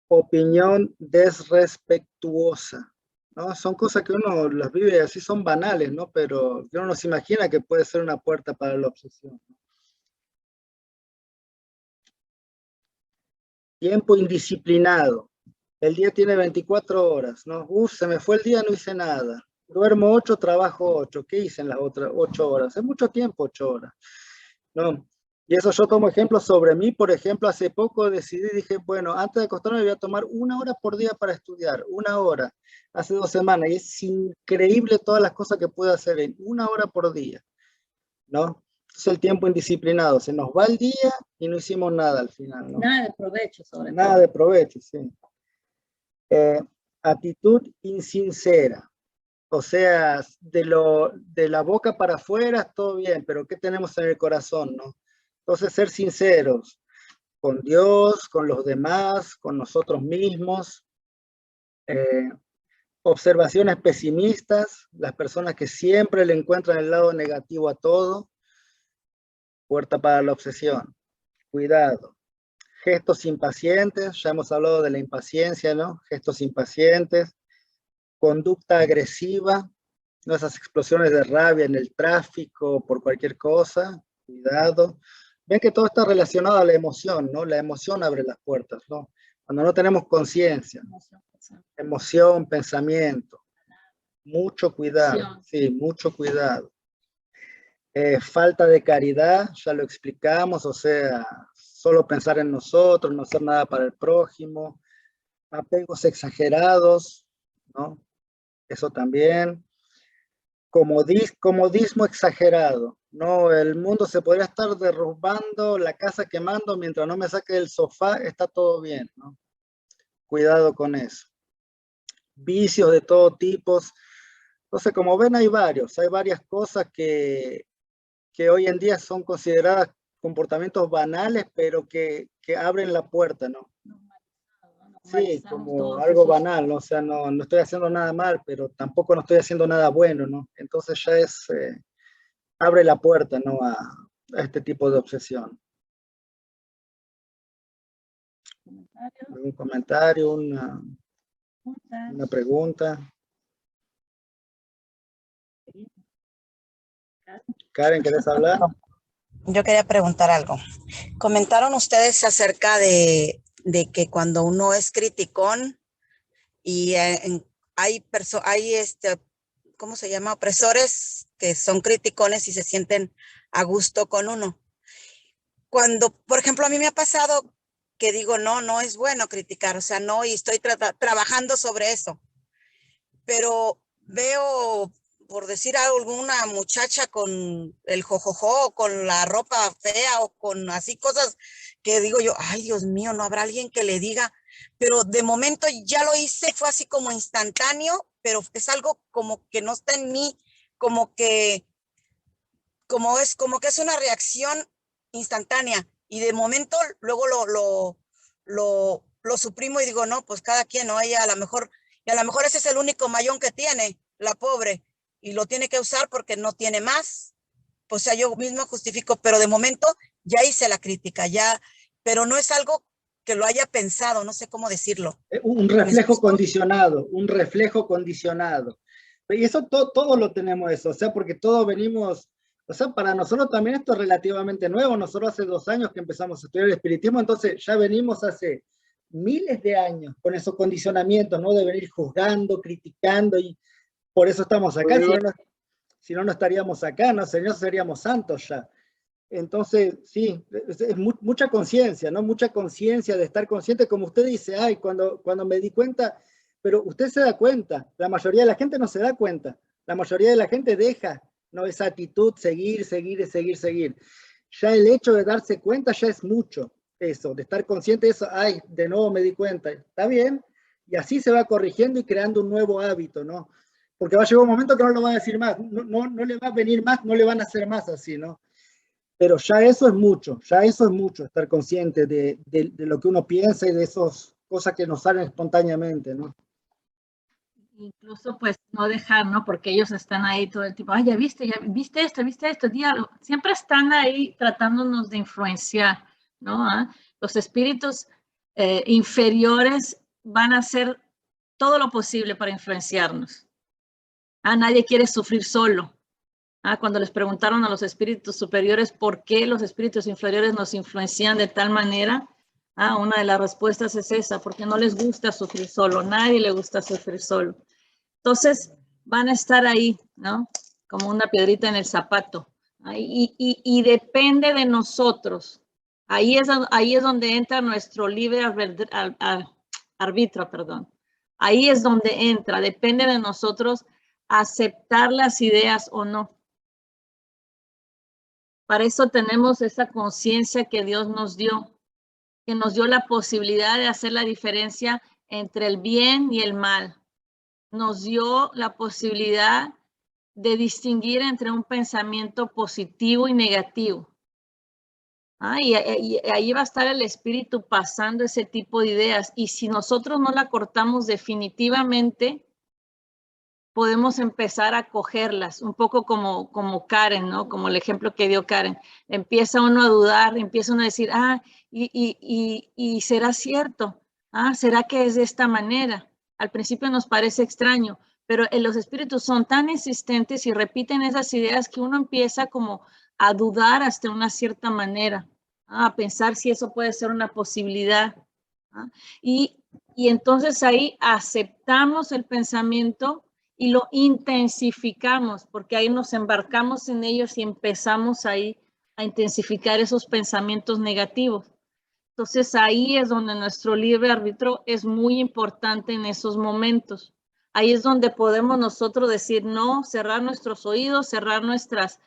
Opinión desrespetuosa, ¿no? Son cosas que uno las vive así, son banales, ¿no? Pero uno no se imagina que puede ser una puerta para la obsesión. Tiempo indisciplinado. El día tiene 24 horas, ¿no? Se me fue el día, no hice nada. Duermo 8, trabajo 8. ¿Qué hice en las otras 8 horas? Es mucho tiempo, 8 horas, ¿no? Y eso yo tomo ejemplo sobre mí. Por ejemplo, hace poco dije, bueno, antes de acostarme voy a tomar 1 hora por día para estudiar, 1 hora, hace 2 semanas, y es increíble todas las cosas que puedo hacer en 1 hora por día, ¿no? Es el tiempo indisciplinado, se nos va el día y no hicimos nada al final, ¿no? Nada de provecho, sobre todo. Nada de provecho, sí. Actitud insincera. O sea, de la boca para afuera, todo bien, pero ¿qué tenemos en el corazón, no? Entonces, ser sinceros con Dios, con los demás, con nosotros mismos. Observaciones pesimistas, las personas que siempre le encuentran el lado negativo a todo. Puerta para la obsesión. Cuidado. Gestos impacientes, ya hemos hablado de la impaciencia, ¿no? Gestos impacientes. Conducta agresiva, ¿no? Esas explosiones de rabia en el tráfico, por cualquier cosa, cuidado. Ven que todo está relacionado a la emoción, ¿no? La emoción abre las puertas, ¿no? Cuando no tenemos conciencia, emoción, pensamiento, mucho cuidado, sí, mucho cuidado. Falta de caridad, ya lo explicamos, o sea, solo pensar en nosotros, no hacer nada para el prójimo. Apegos exagerados, ¿no? Eso también. Comodismo exagerado, No, el mundo se podría estar derrumbando, la casa quemando, mientras no me saque del sofá, está todo bien, ¿no? Cuidado con eso. Vicios de todo tipo. Entonces, como ven, hay varias cosas que hoy en día son consideradas comportamientos banales, pero que abren la puerta, ¿no? Sí, como algo banal, ¿no? O sea, no estoy haciendo nada mal, pero tampoco no estoy haciendo nada bueno, ¿no? Entonces ya abre la puerta, ¿no? A este tipo de obsesión. ¿Algún comentario, una pregunta? Karen, ¿querés hablar? Yo quería preguntar algo. Comentaron ustedes acerca de que cuando uno es criticón y hay ¿cómo se llama? Opresores que son criticones y se sienten a gusto con uno. Cuando, por ejemplo, a mí me ha pasado que digo, no es bueno criticar, o sea, no, y estoy trabajando sobre eso. Pero veo, por decir algo, alguna muchacha con el jojojo, con la ropa fea o con así cosas que digo yo, ay, Dios mío, no habrá alguien que le diga, pero de momento ya lo hice, fue así como instantáneo, pero es algo como que no está en mí, como que es una reacción instantánea y de momento luego lo suprimo y digo, no, pues cada quien, ¿no? Ella y a lo mejor ese es el único mayón que tiene, la pobre, y lo tiene que usar porque no tiene más. O sea, yo mismo justifico, pero de momento ya hice la crítica, ya, pero no es algo que lo haya pensado, no sé cómo decirlo. Un reflejo condicionado, un reflejo condicionado. Y eso todo lo tenemos eso, o sea, porque todos venimos, o sea, para nosotros también esto es relativamente nuevo. Nosotros hace 2 años que empezamos a estudiar el espiritismo, entonces ya venimos hace miles de años con esos condicionamientos, ¿no? De venir juzgando, criticando, y por eso estamos acá. Si no estaríamos acá, no seríamos santos ya. Entonces, sí, es mucha conciencia, ¿no? Mucha conciencia de estar consciente, como usted dice, ay, cuando me di cuenta, pero usted se da cuenta, la mayoría de la gente no se da cuenta, la mayoría de la gente deja, ¿no? Esa actitud, seguir. Ya el hecho de darse cuenta ya es mucho, eso, de estar consciente de eso, ay, de nuevo me di cuenta, está bien, y así se va corrigiendo y creando un nuevo hábito, ¿no? Porque va a llegar un momento que no lo va a decir más, no le va a venir más, no le van a hacer más así, ¿no? Pero ya eso es mucho, estar consciente de lo que uno piensa y de esas cosas que nos salen espontáneamente, ¿no? Incluso pues no dejar, ¿no? Porque ellos están ahí todo el tiempo, ay, ya viste esto, diálogo. Siempre están ahí tratándonos de influenciar, ¿no? Los espíritus inferiores van a hacer todo lo posible para influenciarnos. Nadie quiere sufrir solo. Cuando les preguntaron a los espíritus superiores por qué los espíritus inferiores nos influencian de tal manera, una de las respuestas es esa, porque no les gusta sufrir solo, nadie le gusta sufrir solo. Entonces van a estar ahí, ¿no? Como una piedrita en el zapato. Y depende de nosotros. Ahí es donde entra nuestro libre arbitrio, perdón. Ahí es donde entra, depende de nosotros aceptar las ideas o no. Para eso tenemos esa conciencia que Dios nos dio, que nos dio la posibilidad de hacer la diferencia entre el bien y el mal. Nos dio la posibilidad de distinguir entre un pensamiento positivo y negativo. Y ahí va a estar el espíritu pasando ese tipo de ideas. Y si nosotros no la cortamos definitivamente, podemos empezar a cogerlas, un poco como Karen, ¿no? Como el ejemplo que dio Karen. Empieza uno a dudar, empieza uno a decir, y será cierto, ¿será que es de esta manera? Al principio nos parece extraño, pero los espíritus son tan insistentes y repiten esas ideas que uno empieza como a dudar hasta una cierta manera, a pensar si eso puede ser una posibilidad. Y entonces ahí aceptamos el pensamiento y lo intensificamos, porque ahí nos embarcamos en ellos y empezamos ahí a intensificar esos pensamientos negativos. Entonces ahí es donde nuestro libre arbitrio es muy importante en esos momentos. Ahí es donde podemos nosotros decir no, cerrar nuestros oídos, cerrar nuestras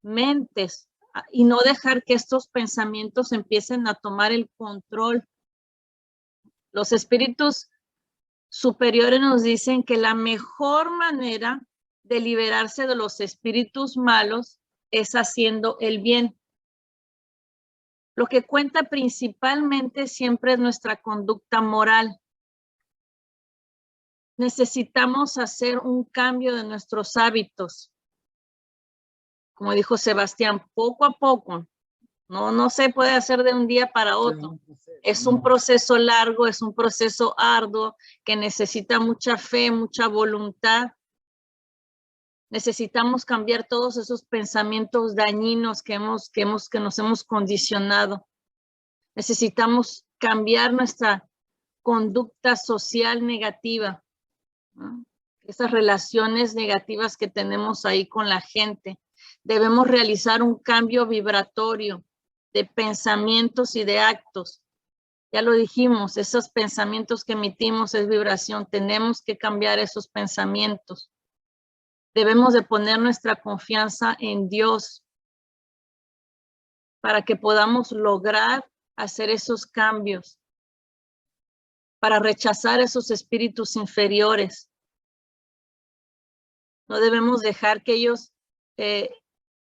mentes y no dejar que estos pensamientos empiecen a tomar el control. Los espíritus superiores nos dicen que la mejor manera de liberarse de los espíritus malos es haciendo el bien. Lo que cuenta principalmente siempre es nuestra conducta moral. Necesitamos hacer un cambio de nuestros hábitos. Como dijo Sebastián, poco a poco. No se puede hacer de un día para otro. Es un proceso largo, es un proceso arduo que necesita mucha fe, mucha voluntad. Necesitamos cambiar todos esos pensamientos dañinos que nos hemos condicionado. Necesitamos cambiar nuestra conducta social negativa, ¿no? Esas relaciones negativas que tenemos ahí con la gente. Debemos realizar un cambio vibratorio de pensamientos y de actos. Ya lo dijimos, esos pensamientos que emitimos es vibración. Tenemos que cambiar esos pensamientos. Debemos de poner nuestra confianza en Dios para que podamos lograr hacer esos cambios, para rechazar esos espíritus inferiores. No debemos dejar que ellos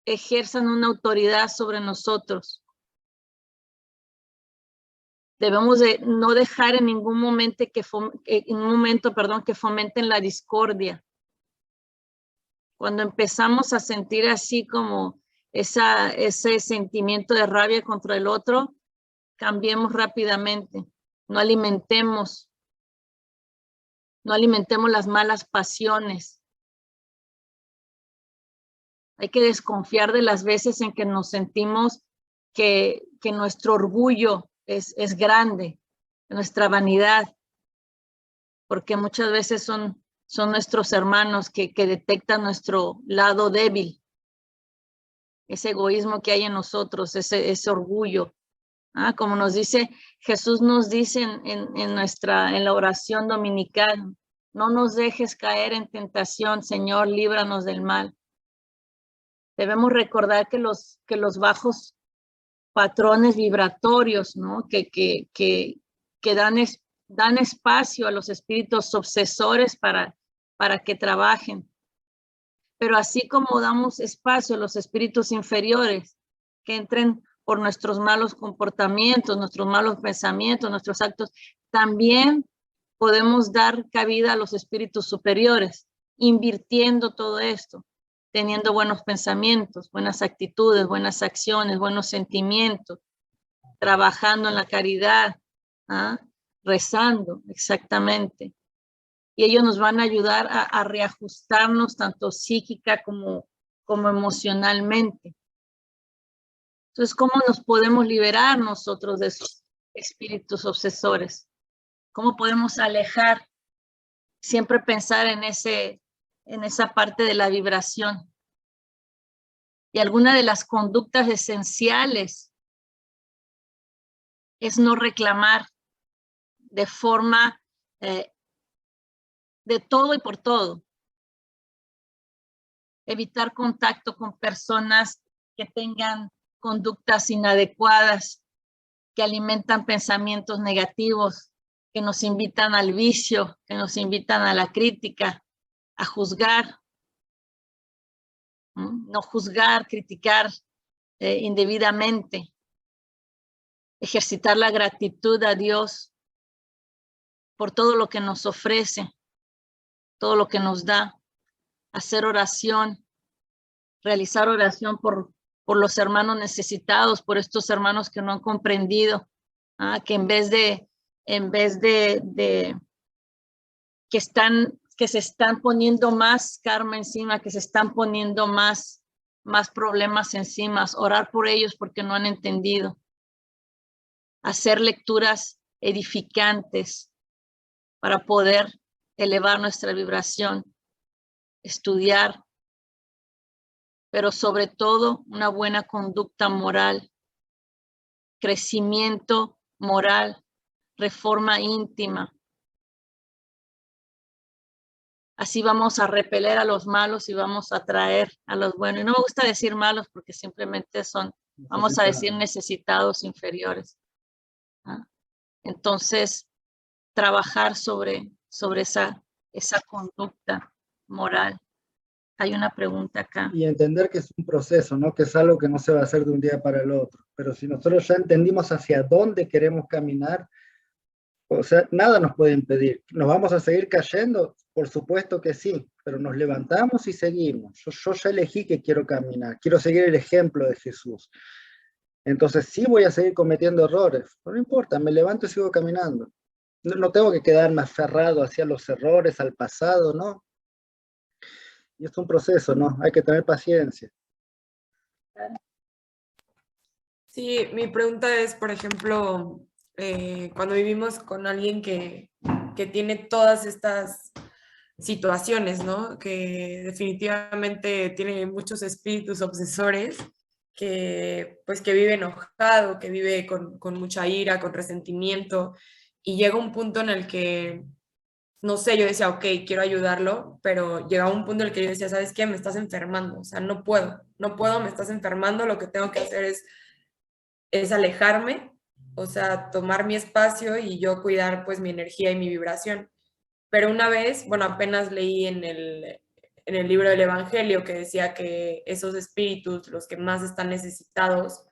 ejerzan una autoridad sobre nosotros. Debemos de no dejar en ningún momento que fomenten la discordia. Cuando empezamos a sentir así como ese sentimiento de rabia contra el otro, cambiemos rápidamente. No alimentemos las malas pasiones. Hay que desconfiar de las veces en que nos sentimos que nuestro orgullo es grande, nuestra vanidad, porque muchas veces son nuestros hermanos que detectan nuestro lado débil, ese egoísmo que hay en nosotros, ese orgullo. Como nos dice, Jesús nos dice en la oración dominical, no nos dejes caer en tentación, Señor, líbranos del mal. Debemos recordar que los bajos patrones vibratorios, ¿no? que dan espacio a los espíritus obsesores para que trabajen. Pero así como damos espacio a los espíritus inferiores que entren por nuestros malos comportamientos, nuestros malos pensamientos, nuestros actos, también podemos dar cabida a los espíritus superiores, invirtiendo todo esto, teniendo buenos pensamientos, buenas actitudes, buenas acciones, buenos sentimientos, trabajando en la caridad, rezando, exactamente. Y ellos nos van a ayudar a reajustarnos tanto psíquica como emocionalmente. Entonces, ¿cómo nos podemos liberar nosotros de esos espíritus obsesores? ¿Cómo podemos alejar? Siempre pensar en esa parte de la vibración. Y alguna de las conductas esenciales es no reclamar de forma de todo y por todo. Evitar contacto con personas que tengan conductas inadecuadas, que alimentan pensamientos negativos, que nos invitan al vicio, que nos invitan a la crítica, a juzgar. No juzgar, criticar indebidamente. Ejercitar la gratitud a Dios por todo lo que nos ofrece, todo lo que nos da. Hacer oración, realizar oración por los hermanos necesitados, por estos hermanos que no han comprendido, que en vez de que se están poniendo más karma encima, que se están poniendo más problemas encima, orar por ellos porque no han entendido. Hacer lecturas edificantes para poder elevar nuestra vibración, estudiar, pero sobre todo una buena conducta moral, crecimiento moral, reforma íntima. así vamos a repeler a los malos y vamos a atraer a los buenos. Y no me gusta decir malos porque simplemente son, vamos a decir, necesitados inferiores. ¿Ah? Entonces, trabajar sobre esa conducta moral. Hay una pregunta acá. Y entender que es un proceso, ¿no? Que es algo que no se va a hacer de un día para el otro. Pero si nosotros ya entendimos hacia dónde queremos caminar, o sea, nada nos puede impedir. ¿Nos vamos a seguir cayendo? Por supuesto que sí, pero nos levantamos y seguimos. Yo ya elegí que quiero caminar, quiero seguir el ejemplo de Jesús. Entonces sí voy a seguir cometiendo errores, no importa, me levanto y sigo caminando. No tengo que quedarme aferrado hacia los errores, al pasado, ¿no? Y es un proceso, ¿no? Hay que tener paciencia. Sí, mi pregunta es, por ejemplo, cuando vivimos con alguien que tiene todas estas situaciones, ¿no? Que definitivamente tiene muchos espíritus obsesores, que pues que vive enojado, que vive con mucha ira, con resentimiento, y llega un punto en el que, no sé, yo decía, ok, quiero ayudarlo, pero llegaba un punto en el que yo decía, ¿sabes qué? Me estás enfermando, o sea, no puedo, me estás enfermando, lo que tengo que hacer es alejarme, o sea, tomar mi espacio y yo cuidar pues mi energía y mi vibración. Pero una vez, bueno, apenas leí en el libro del Evangelio que decía que esos espíritus, los que más están necesitados,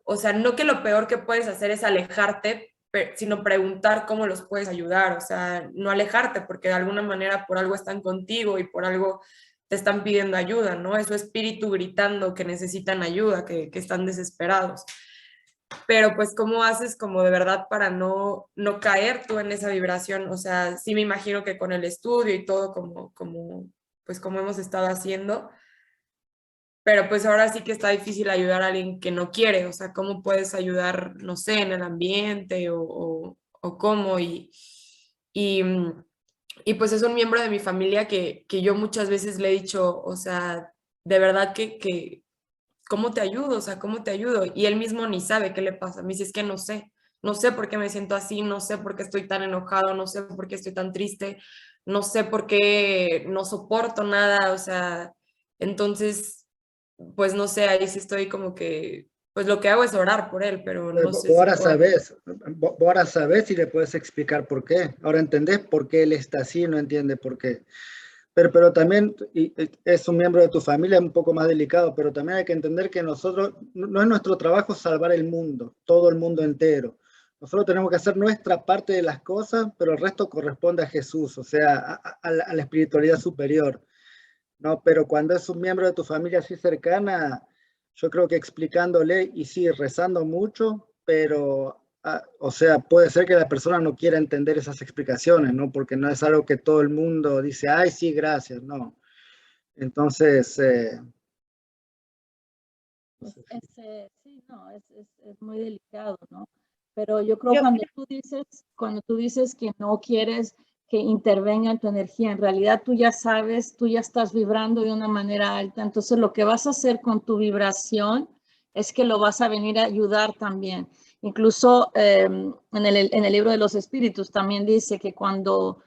o sea, no que lo peor que puedes hacer es alejarte, sino preguntar cómo los puedes ayudar, o sea, no alejarte porque de alguna manera por algo están contigo y por algo te están pidiendo ayuda, ¿no? Es su espíritu gritando que necesitan ayuda, que están desesperados. Pero pues, ¿cómo haces como de verdad para no caer tú en esa vibración? O sea, sí me imagino que con el estudio y todo pues como hemos estado haciendo, pero pues ahora sí que está difícil ayudar a alguien que no quiere, o sea, ¿cómo puedes ayudar, no sé, en el ambiente o cómo? Y, y pues es un miembro de mi familia que yo muchas veces le he dicho, o sea, de verdad que ¿cómo te ayudo? O sea, ¿cómo te ayudo? Y él mismo ni sabe qué le pasa. Me dice, es que no sé por qué me siento así, no sé por qué estoy tan enojado, no sé por qué estoy tan triste, no sé por qué no soporto nada, o sea, entonces, pues no sé, ahí sí estoy como que, pues lo que hago es orar por él, pero no sé Vos si ahora puedo. vos ahora sabés y le puedes explicar por qué. Ahora entendés por qué él está así, no entiende por qué. Pero también es un miembro de tu familia, un poco más delicado, pero también hay que entender que nosotros, no es nuestro trabajo salvar el mundo, todo el mundo entero. Nosotros tenemos que hacer nuestra parte de las cosas, pero el resto corresponde a Jesús, o sea, a la espiritualidad superior, ¿no? Pero cuando es un miembro de tu familia así cercana, yo creo que explicándole y sí, rezando mucho, pero o sea, puede ser que la persona no quiera entender esas explicaciones, ¿no? Porque no es algo que todo el mundo dice, ay, sí, gracias, no. Entonces, Sí, no, es muy delicado, ¿no? Pero yo creo cuando tú dices que no quieres que intervenga en tu energía, en realidad tú ya sabes, tú ya estás vibrando de una manera alta, entonces lo que vas a hacer con tu vibración es que lo vas a venir a ayudar también. Incluso en el libro de los espíritus también dice que cuando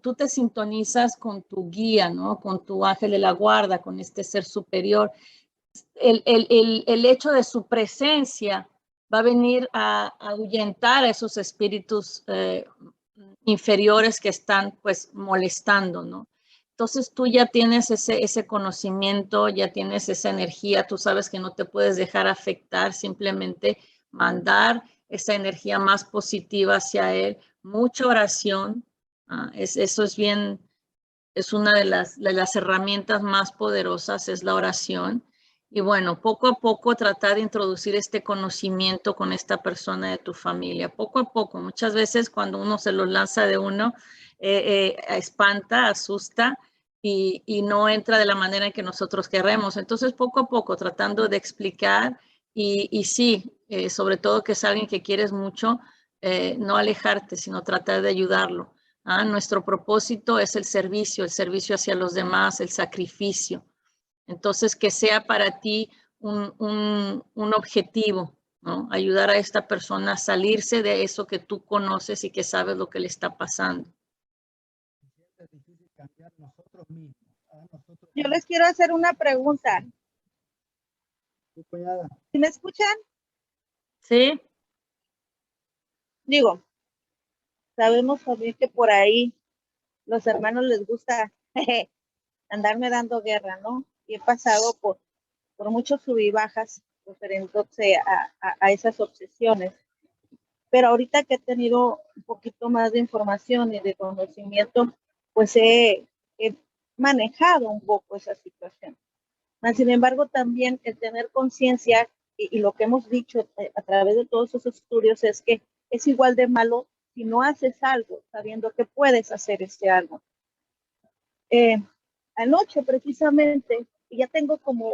tú te sintonizas con tu guía, ¿no? Con tu ángel de la guarda, con este ser superior, el hecho de su presencia va a venir a ahuyentar a esos espíritus inferiores que están pues molestando, ¿no? Entonces tú ya tienes ese conocimiento, ya tienes esa energía, tú sabes que no te puedes dejar afectar, simplemente mandar esa energía más positiva hacia él, mucha oración, eso es bien, es una de las herramientas más poderosas, es la oración. Y bueno, poco a poco tratar de introducir este conocimiento con esta persona de tu familia, poco a poco. Muchas veces cuando uno se los lanza de uno, espanta, asusta y no entra de la manera en que nosotros queremos. Entonces, poco a poco, tratando de explicar y sí, sobre todo que es alguien que quieres mucho, no alejarte, sino tratar de ayudarlo. Nuestro propósito es el servicio hacia los demás, el sacrificio. Entonces, que sea para ti un objetivo, ¿no? Ayudar a esta persona a salirse de eso que tú conoces y que sabes lo que le está pasando. Yo les quiero hacer una pregunta. Sí, cuñada. ¿Sí me escuchan? Sí, Digo, sabemos también que por ahí los hermanos les gusta andarme dando guerra, ¿no? Y he pasado por muchos sub y bajas referente a esas obsesiones. Pero ahorita que he tenido un poquito más de información y de conocimiento, pues he manejado un poco esa situación. Sin embargo, también el tener conciencia y lo que hemos dicho a través de todos esos estudios es que es igual de malo si no haces algo sabiendo que puedes hacer ese algo. Anoche precisamente, y ya tengo como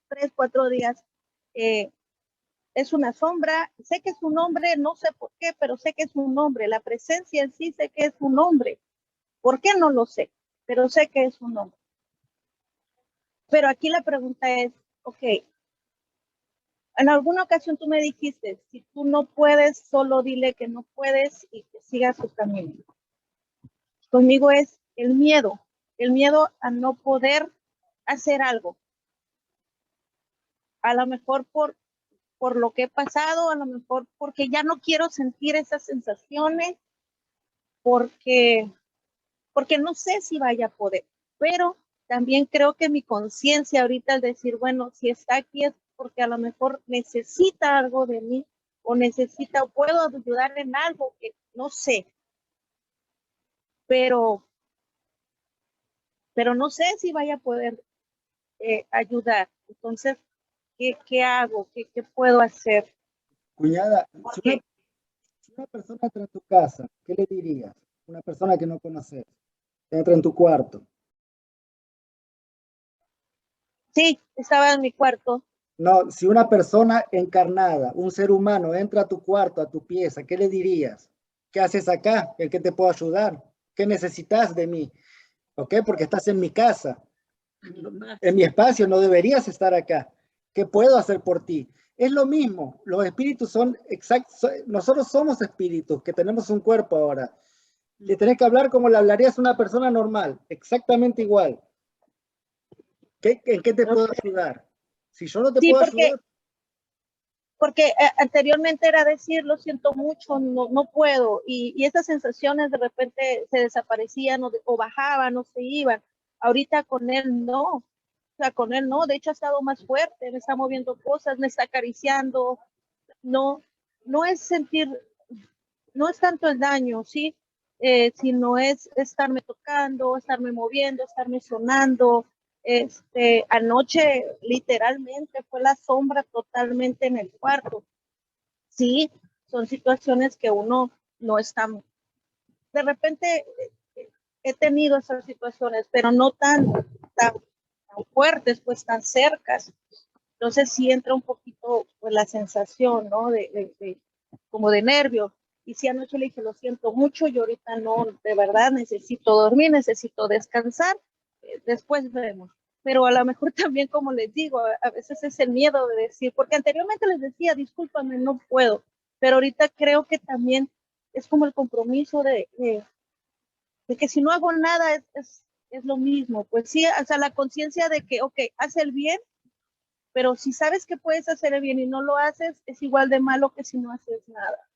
3, 4 días, es una sombra, sé que es un hombre, no sé por qué, pero sé que es un hombre, la presencia en sí sé que es un hombre. ¿Por qué? No lo sé, pero sé que es un hombre. Pero aquí la pregunta es, ok, en alguna ocasión tú me dijiste, si tú no puedes, solo dile que no puedes y que sigas su camino. Conmigo es el miedo a no poder hacer algo. A lo mejor por lo que he pasado, a lo mejor porque ya no quiero sentir esas sensaciones, porque no sé si vaya a poder, pero también creo que mi conciencia ahorita al decir, bueno, si está aquí es porque a lo mejor necesita algo de mí o necesita o puedo ayudar en algo que no sé, pero no sé si vaya a poder ayudar. Entonces, ¿qué hago? ¿Qué puedo hacer? Cuñada, Porque si una persona entra en tu casa, ¿qué le dirías? Una persona que no conoces, entra en tu cuarto. sí, estaba en mi cuarto. No, si una persona encarnada, un ser humano, entra a tu cuarto, a tu pieza, ¿qué le dirías? ¿Qué haces acá? ¿En qué te puedo ayudar? ¿Qué necesitas de mí? ¿Ok? Porque estás en mi casa. En mi espacio, no deberías estar acá. ¿Qué puedo hacer por ti? Es lo mismo. Los espíritus son exactos. Nosotros somos espíritus que tenemos un cuerpo ahora. Le tenés que hablar como le hablarías a una persona normal. Exactamente igual. ¿En qué te puedo ayudar? Si yo no te Sí, puedo ayudar, porque anteriormente era decir, lo siento mucho, no puedo, y esas sensaciones de repente se desaparecían o bajaban o se iban. Ahorita con él no, o sea, con él no, de hecho ha estado más fuerte, me está moviendo cosas, me está acariciando, no es sentir, no es tanto el daño, ¿sí? Sino es estarme tocando, estarme moviendo, estarme sonando. Anoche literalmente fue la sombra totalmente en el cuarto. Sí, son situaciones que uno no está, de repente he tenido esas situaciones, pero no tan fuertes, pues tan cercas. Entonces sí entra un poquito pues, la sensación, ¿no? Como de nervio. Y sí, anoche le dije, lo siento mucho, yo ahorita no, de verdad necesito dormir, necesito descansar, después vemos. Pero a lo mejor también, como les digo, a veces es el miedo de decir, porque anteriormente les decía, discúlpame, no puedo, pero ahorita creo que también es como el compromiso de que si no hago nada es lo mismo. Pues sí, o sea, la conciencia de que, ok, haz el bien, pero si sabes que puedes hacer el bien y no lo haces, es igual de malo que si no haces nada.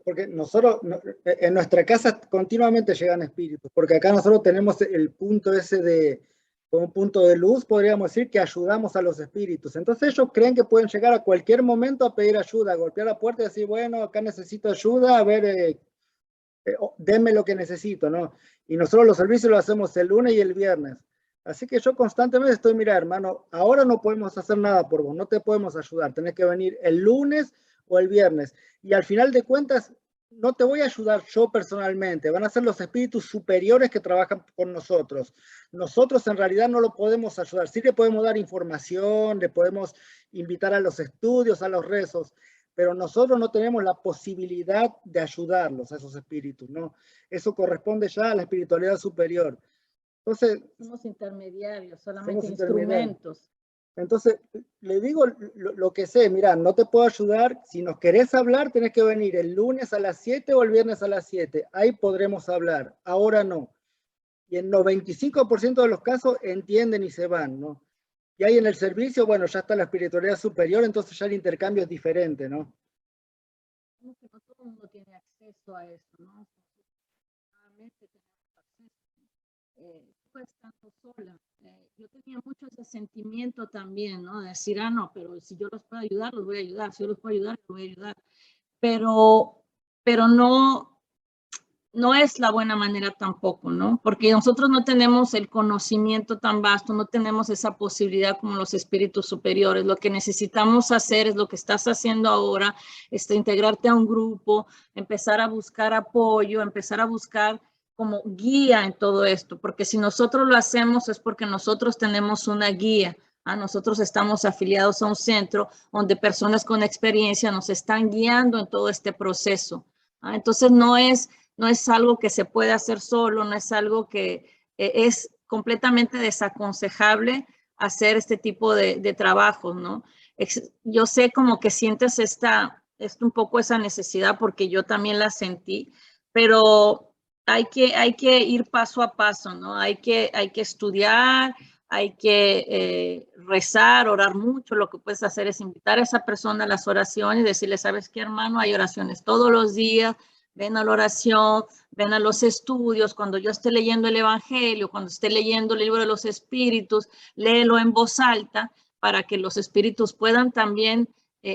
porque nosotros, en nuestra casa continuamente llegan espíritus, porque acá nosotros tenemos el punto ese de, como un punto de luz, podríamos decir que ayudamos a los espíritus. Entonces ellos creen que pueden llegar a cualquier momento a pedir ayuda, a golpear la puerta y decir, bueno, acá necesito ayuda, a ver, denme lo que necesito, ¿no? Y nosotros los servicios los hacemos el lunes y el viernes. Así que yo constantemente estoy, mira, hermano, ahora no podemos hacer nada por vos, no te podemos ayudar, tenés que venir el lunes o el viernes. Y al final de cuentas, no te voy a ayudar yo personalmente, van a ser los espíritus superiores que trabajan con nosotros. Nosotros en realidad no lo podemos ayudar, sí le podemos dar información, le podemos invitar a los estudios, a los rezos, pero nosotros no tenemos la posibilidad de ayudarlos a esos espíritus, ¿no? Eso corresponde ya a la espiritualidad superior. Entonces, somos intermediarios, solamente somos intermediarios. instrumentos. Entonces, le digo lo que sé, mira, no te puedo ayudar, si nos querés hablar, tenés que venir el lunes a las 7 o el viernes a las 7, ahí podremos hablar, ahora no. y en 95% de los casos entienden y se van, ¿no? Y ahí en el servicio, bueno, ya está la espiritualidad superior, entonces ya el intercambio es diferente, ¿no? Como que no todo el mundo tiene acceso a esto, ¿no? Afortunadamente tenemos acceso. Pues estando sola, yo tenía mucho ese sentimiento también, ¿no? De decir, ah, no, pero si yo los puedo ayudar, los voy a ayudar, si yo los puedo ayudar, los voy a ayudar. Pero no es la buena manera tampoco, ¿no? Porque nosotros no tenemos el conocimiento tan vasto, no tenemos esa posibilidad como los espíritus superiores. Lo que necesitamos hacer es lo que estás haciendo ahora, integrarte a un grupo, empezar a buscar apoyo, empezar a buscar como guía en todo esto, porque si nosotros lo hacemos es porque nosotros tenemos una guía. Nosotros estamos afiliados a un centro donde personas con experiencia nos están guiando en todo este proceso. Entonces no es algo que se puede hacer solo, no es algo que es completamente desaconsejable hacer este tipo de trabajos, ¿no? Yo sé como que sientes un poco esa necesidad porque yo también la sentí, pero hay que ir paso a paso, ¿no? Hay que estudiar, hay que rezar, orar mucho. Lo que puedes hacer es invitar a esa persona a las oraciones y decirle, ¿sabes qué, hermano? Hay oraciones todos los días. Ven a la oración, ven a los estudios. Cuando yo esté leyendo el Evangelio, cuando esté leyendo el libro de los espíritus, léelo en voz alta para que los espíritus puedan también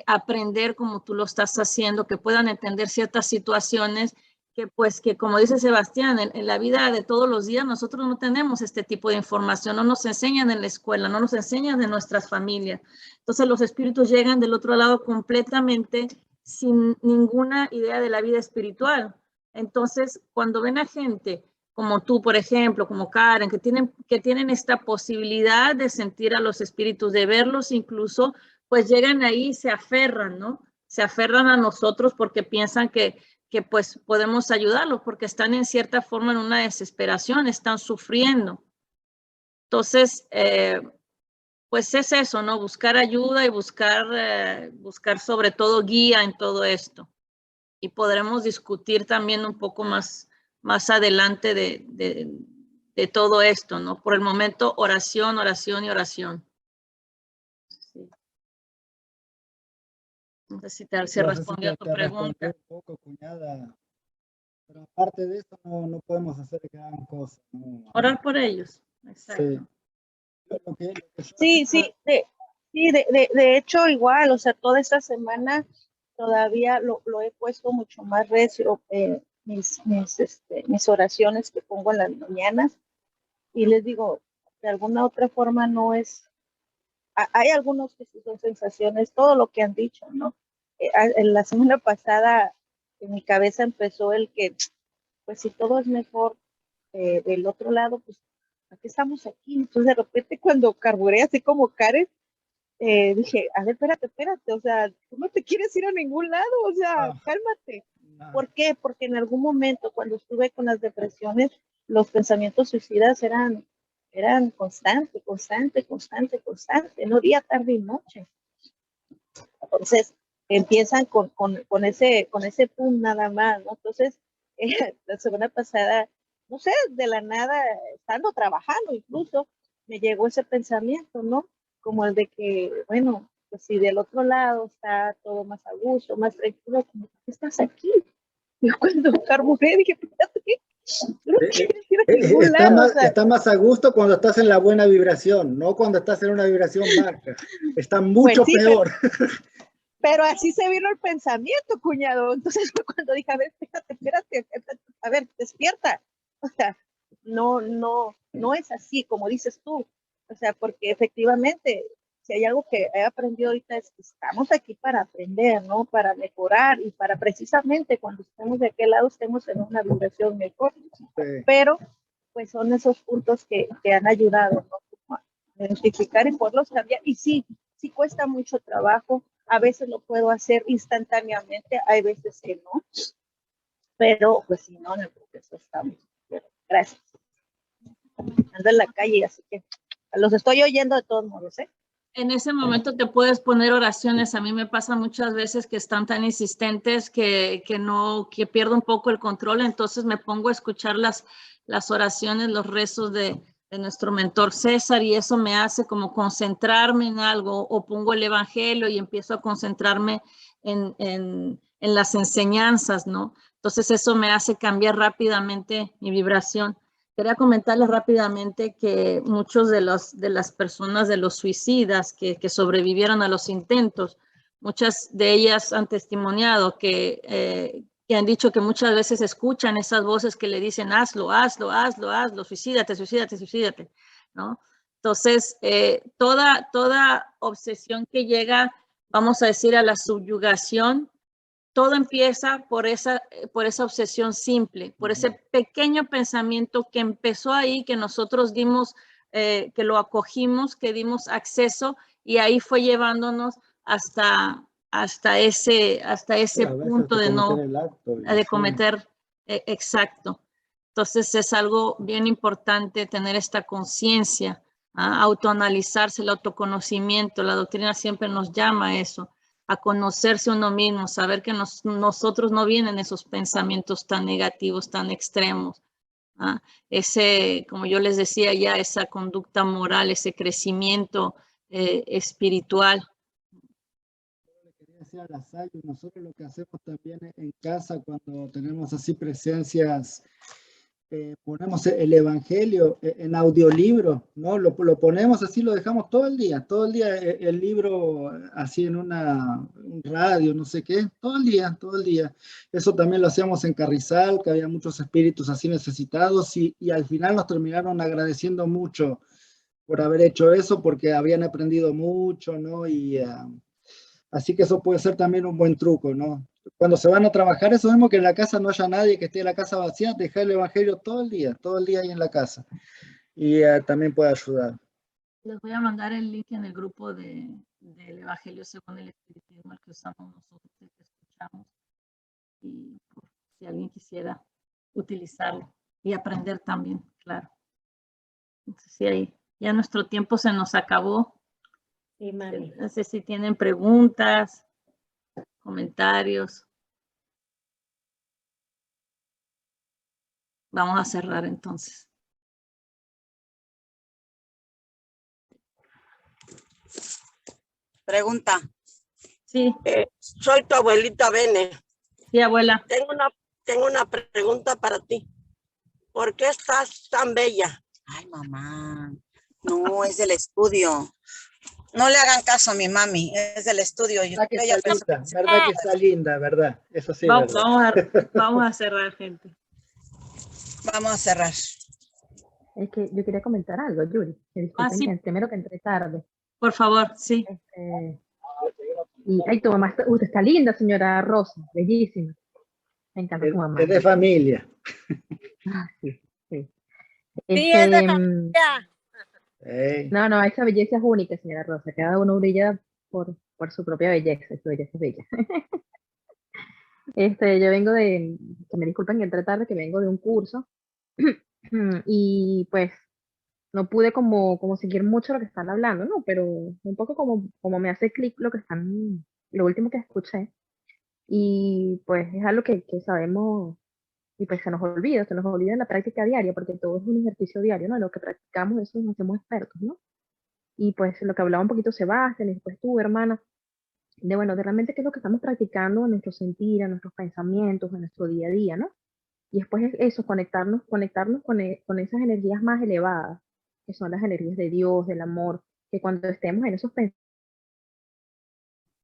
aprender como tú lo estás haciendo, que puedan entender ciertas situaciones que como dice Sebastián, en la vida de todos los días nosotros no tenemos este tipo de información, no nos enseñan en la escuela, no nos enseñan de nuestras familias. Entonces los espíritus llegan del otro lado completamente sin ninguna idea de la vida espiritual. Entonces, cuando ven a gente como tú, por ejemplo, como Karen, que tienen esta posibilidad de sentir a los espíritus, de verlos incluso, pues llegan ahí y se aferran, ¿no? Se aferran a nosotros porque piensan que pues podemos ayudarlos, porque están en cierta forma en una desesperación, están sufriendo. Entonces, pues es eso, ¿no? Buscar ayuda y buscar sobre todo guía en todo esto. Y podremos discutir también un poco más adelante de todo esto, ¿no? Por el momento, oración, oración y oración. Sí. No sé si se respondió a tu pregunta. Un poco, cuñada. Pero aparte de eso, no podemos hacer gran cosa, ¿no? Orar por ellos. Exacto. Sí. De hecho, igual, o sea, toda esta semana todavía lo he puesto mucho más recio, mis oraciones que pongo en las mañanas, y les digo, de alguna otra forma no es, hay algunos que sí son sensaciones, todo lo que han dicho, ¿no? En la semana pasada en mi cabeza empezó el que, pues si todo es mejor del otro lado, pues ¿a qué estamos aquí? Entonces de repente cuando carburé así como Karen, dije, a ver, espérate, o sea, tú no te quieres ir a ningún lado, o sea, cálmate. ¿Por qué? Porque en algún momento cuando estuve con las depresiones, los pensamientos suicidas eran constante, no día, tarde y noche. Entonces, empiezan con ese pum nada más, ¿no? Entonces, la semana pasada, no sé, de la nada, estando trabajando incluso, me llegó ese pensamiento, ¿no? Como el de que, bueno, pues si del otro lado está todo más a gusto, más tranquilo, como que estás aquí. Y cuando carburé, dije, espérate, no quieres ir a ningún lado. Está más a gusto cuando estás en la buena vibración, no cuando estás en una vibración baja. Está mucho pues sí, peor. Pero así se vino el pensamiento, cuñado. Entonces fue cuando dije, a ver, espérate, a ver, despierta. O sea, no es así como dices tú. O sea, porque efectivamente, si hay algo que he aprendido ahorita es que estamos aquí para aprender, ¿no? Para mejorar y para precisamente cuando estemos de aquel lado estemos en una vibración mejor. Sí. Pero, pues son esos puntos que han ayudado, ¿no? Como a identificar y poderlos cambiar. Y sí cuesta mucho trabajo. A veces lo puedo hacer instantáneamente, hay veces que no. Pero, pues si no, en el proceso estamos. Gracias. Ando en la calle, así que los estoy oyendo de todos modos, ¿eh? En ese momento te puedes poner oraciones. A mí me pasa muchas veces que están tan insistentes que pierdo un poco el control. Entonces me pongo a escuchar las oraciones, los rezos de nuestro mentor César, y eso me hace como concentrarme en algo, o pongo el evangelio y empiezo a concentrarme en las enseñanzas, ¿no? Entonces eso me hace cambiar rápidamente mi vibración. Quería comentarles rápidamente que muchos de las personas, de los suicidas que sobrevivieron a los intentos, muchas de ellas han testimoniado que han dicho que muchas veces escuchan esas voces que le dicen hazlo, hazlo, hazlo, hazlo, suicídate, suicídate, suicídate, ¿no? Entonces, toda obsesión que llega, vamos a decir, a la subyugación, todo empieza por esa obsesión simple, por ese pequeño pensamiento que empezó ahí, que nosotros dimos, que lo acogimos, que dimos acceso, y ahí fue llevándonos hasta ese punto de cometer, exacto. Entonces es algo bien importante tener esta conciencia, autoanalizarse, el autoconocimiento. La doctrina siempre nos llama a eso, a conocerse uno mismo, saber que nosotros no vienen esos pensamientos tan negativos, tan extremos. Como yo les decía ya, esa conducta moral, ese crecimiento espiritual. Nosotros lo que hacemos también en casa, cuando tenemos así presencias, ponemos el evangelio en audiolibro, ¿no? Lo ponemos así, lo dejamos todo el día el libro así en un radio, no sé qué, todo el día. Eso también lo hacíamos en Carrizal, que había muchos espíritus así necesitados, y al final nos terminaron agradeciendo mucho por haber hecho eso, porque habían aprendido mucho, ¿no? Así que eso puede ser también un buen truco, ¿no? Cuando se van a trabajar, eso mismo, que en la casa no haya nadie, que esté la casa vacía, dejar el evangelio todo el día ahí en la casa. Y también puede ayudar. Les voy a mandar el link en el grupo del Evangelio según el Espiritismo, el que usamos nosotros, el que escuchamos, y si alguien quisiera utilizarlo y aprender también, claro. Entonces, sí, ahí ya nuestro tiempo se nos acabó. Sí, mami. No sé si tienen preguntas, comentarios. Vamos a cerrar entonces. Pregunta. Sí. Soy tu abuelita Bene. Sí, abuela. Tengo una pregunta para ti. ¿Por qué estás tan bella? Ay, mamá. No, es del estudio. No le hagan caso a mi mami, es del estudio. ¿Verdad que está linda, verdad? Eso sí, verdad. Vamos a cerrar, gente. Vamos a cerrar. Es que yo quería comentar algo, Yuri. Disculpen, sí. Primero que entré tarde. Por favor, sí. Y tu mamá, usted está linda, señora Rosa, bellísima. Me encanta tu mamá. Es de familia. Sí, sí. Sí, es de familia. No, esa belleza es única, señora Rosa. Cada uno brilla por su propia belleza. Su belleza es bella. Yo vengo que me disculpen que entré tarde, que vengo de un curso. Y pues no pude como seguir mucho lo que están hablando, ¿no? Pero un poco como me hace clic lo último que escuché. Y pues es algo que sabemos y pues se nos olvida en la práctica diaria, porque todo es un ejercicio diario, ¿no? Lo que practicamos, eso nos hacemos expertos, ¿no? Y pues lo que hablaba un poquito Sebastián y después tú, hermana, de realmente qué es lo que estamos practicando en nuestro sentir, en nuestros pensamientos, en nuestro día a día, ¿no? Y después es eso, conectarnos con esas energías más elevadas, que son las energías de Dios, del amor, que cuando estemos en esos pensamientos,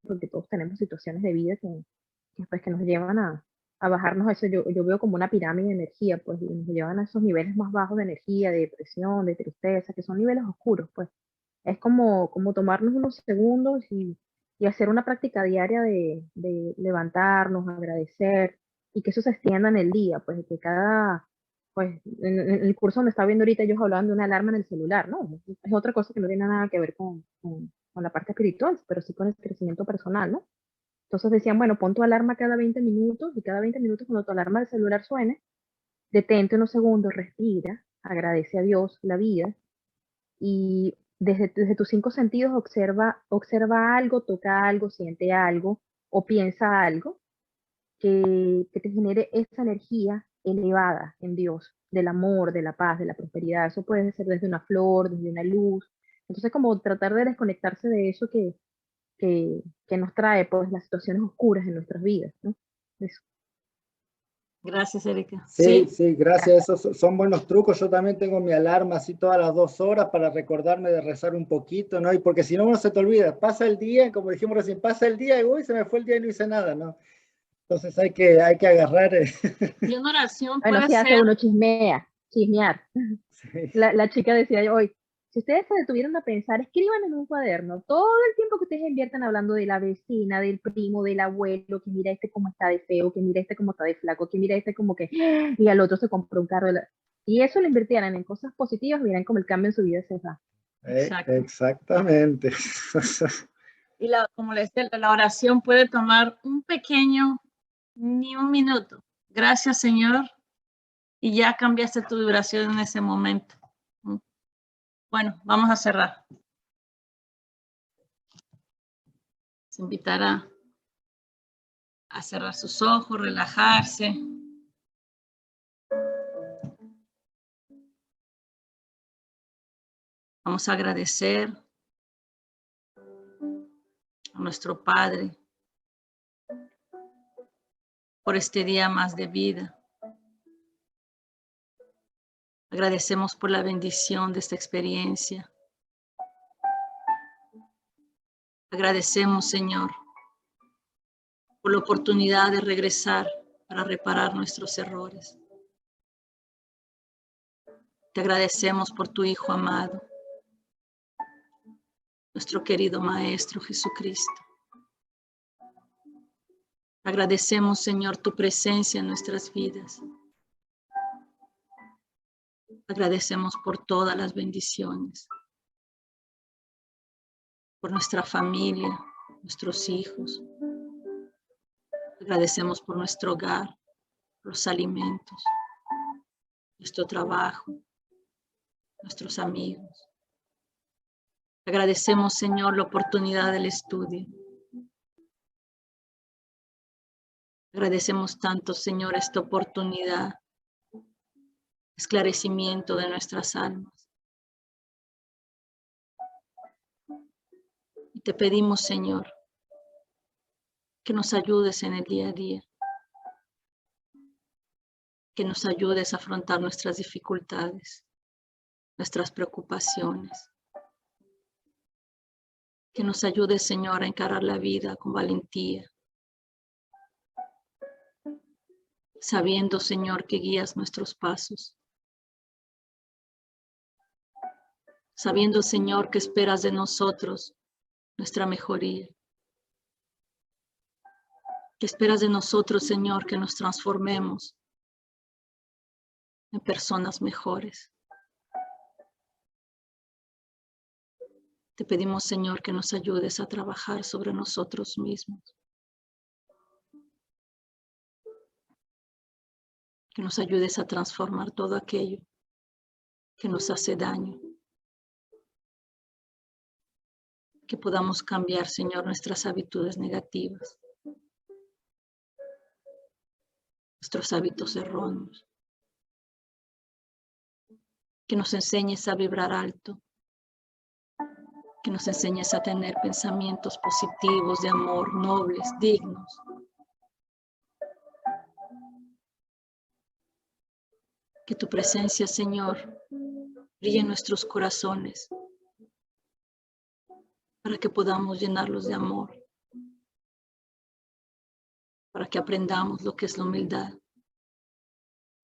porque todos tenemos situaciones de vida que nos llevan a bajarnos a eso, yo veo como una pirámide de energía, pues, y nos llevan a esos niveles más bajos de energía, de depresión, de tristeza, que son niveles oscuros, pues. Es como tomarnos unos segundos y hacer una práctica diaria de levantarnos, agradecer, y que eso se extienda en el día, pues, que pues, en el curso donde estaba viendo ahorita ellos hablaban de una alarma en el celular, ¿no? Es otra cosa que no tiene nada que ver con la parte espiritual, pero sí con el crecimiento personal, ¿no? Entonces decían, bueno, pon tu alarma cada 20 minutos, y cada 20 minutos cuando tu alarma del celular suene, detente unos segundos, respira, agradece a Dios la vida, y desde tus 5 sentidos observa algo, toca algo, siente algo o piensa algo que te genere esa energía elevada en Dios, del amor, de la paz, de la prosperidad. Eso puede ser desde una flor, desde una luz. Entonces, como tratar de desconectarse de eso que nos trae pues las situaciones oscuras en nuestras vidas, ¿no? Eso. Gracias, Erika. Sí, sí, gracias. Esos son buenos trucos. Yo también tengo mi alarma así todas las 2 horas para recordarme de rezar un poquito, ¿no? Y porque si no, uno se te olvida. Pasa el día, como dijimos recién, pasa el día y uy, se me fue el día y no hice nada, ¿no? Entonces hay que agarrar. Y una oración Bueno, puede si hace ser, uno chismear. Sí. La chica decía hoy, si ustedes se detuvieron a pensar, escriban en un cuaderno todo el tiempo que ustedes inviertan hablando de la vecina, del primo, del abuelo, que mira este cómo está de feo, que mira este cómo está de flaco, que mira este como que, y al otro se compró un carro. Y eso lo invirtieran en cosas positivas, miran como el cambio en su vida se da. Exacto. Exactamente. Y como les decía, la oración puede tomar un pequeño, ni un minuto. Gracias, Señor. Y ya cambiaste tu vibración en ese momento. Bueno, vamos a cerrar. Se invitará a cerrar sus ojos, relajarse. Vamos a agradecer a nuestro Padre por este día más de vida. Agradecemos por la bendición de esta experiencia. Agradecemos, Señor, por la oportunidad de regresar para reparar nuestros errores. Te agradecemos por tu Hijo amado, nuestro querido Maestro Jesucristo. Agradecemos, Señor, tu presencia en nuestras vidas. Agradecemos por todas las bendiciones, por nuestra familia, nuestros hijos. Agradecemos por nuestro hogar, los alimentos, nuestro trabajo, nuestros amigos. Agradecemos, Señor, la oportunidad del estudio. Agradecemos tanto, Señor, esta oportunidad, esclarecimiento de nuestras almas. Y te pedimos, Señor, que nos ayudes en el día a día, que nos ayudes a afrontar nuestras dificultades, nuestras preocupaciones, que nos ayudes, Señor, a encarar la vida con valentía, sabiendo, Señor, que guías nuestros pasos, sabiendo, Señor, que esperas de nosotros nuestra mejoría, que esperas de nosotros, Señor, que nos transformemos en personas mejores. Te pedimos, Señor, que nos ayudes a trabajar sobre nosotros mismos, que nos ayudes a transformar todo aquello que nos hace daño, que podamos cambiar, Señor, nuestras habitudes negativas, nuestros hábitos erróneos, que nos enseñes a vibrar alto, que nos enseñes a tener pensamientos positivos, de amor, nobles, dignos. Que tu presencia, Señor, brille en nuestros corazones para que podamos llenarlos de amor, para que aprendamos lo que es la humildad,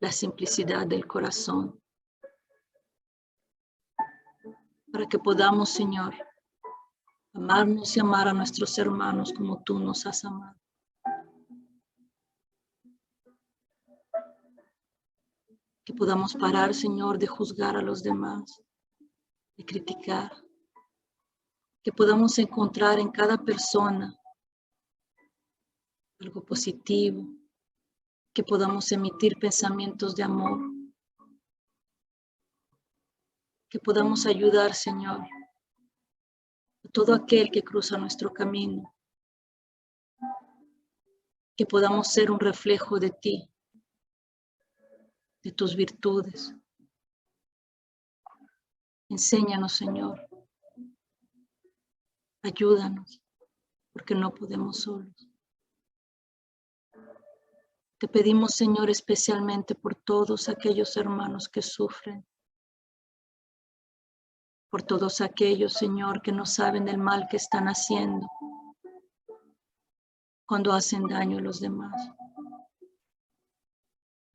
la simplicidad del corazón, para que podamos, Señor, amarnos y amar a nuestros hermanos como tú nos has amado. Que podamos parar, Señor, de juzgar a los demás, de criticar. Que podamos encontrar en cada persona algo positivo. Que podamos emitir pensamientos de amor. Que podamos ayudar, Señor, a todo aquel que cruza nuestro camino. Que podamos ser un reflejo de ti, de tus virtudes. Enséñanos, Señor. Ayúdanos, porque no podemos solos. Te pedimos, Señor, especialmente por todos aquellos hermanos que sufren, por todos aquellos, Señor, que no saben del mal que están haciendo cuando hacen daño a los demás.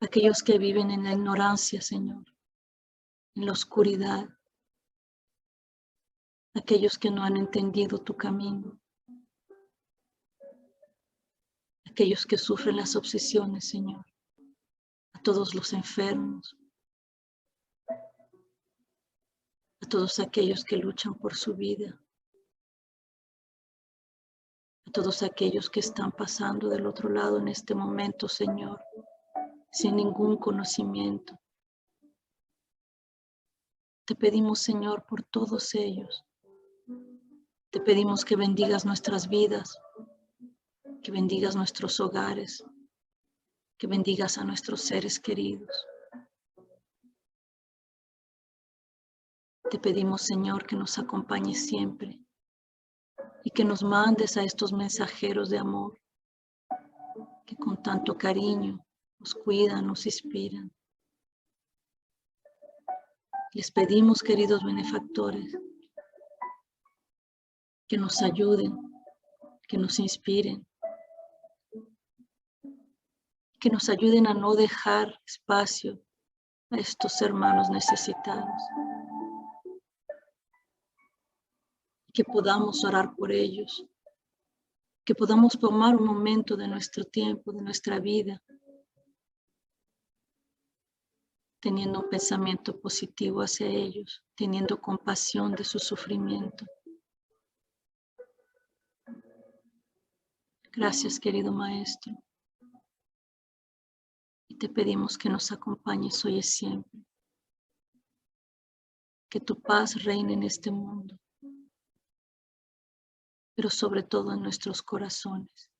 Aquellos que viven en la ignorancia, Señor, en la oscuridad. Aquellos que no han entendido tu camino. Aquellos que sufren las obsesiones, Señor. A todos los enfermos. A todos aquellos que luchan por su vida. A todos aquellos que están pasando del otro lado en este momento, Señor, sin ningún conocimiento. Te pedimos, Señor, por todos ellos. Te pedimos que bendigas nuestras vidas, que bendigas nuestros hogares, que bendigas a nuestros seres queridos. Te pedimos, Señor, que nos acompañes siempre y que nos mandes a estos mensajeros de amor que con tanto cariño nos cuidan, nos inspiran. Les pedimos, queridos benefactores, que nos ayuden, que nos inspiren, que nos ayuden a no dejar espacio a estos hermanos necesitados. Que podamos orar por ellos, que podamos tomar un momento de nuestro tiempo, de nuestra vida, teniendo un pensamiento positivo hacia ellos, teniendo compasión de su sufrimiento. Gracias, querido Maestro. Y te pedimos que nos acompañes hoy y siempre. Que tu paz reine en este mundo, pero sobre todo en nuestros corazones.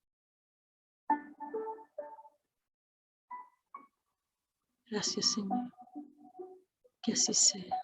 Gracias, Señor. Que así sea.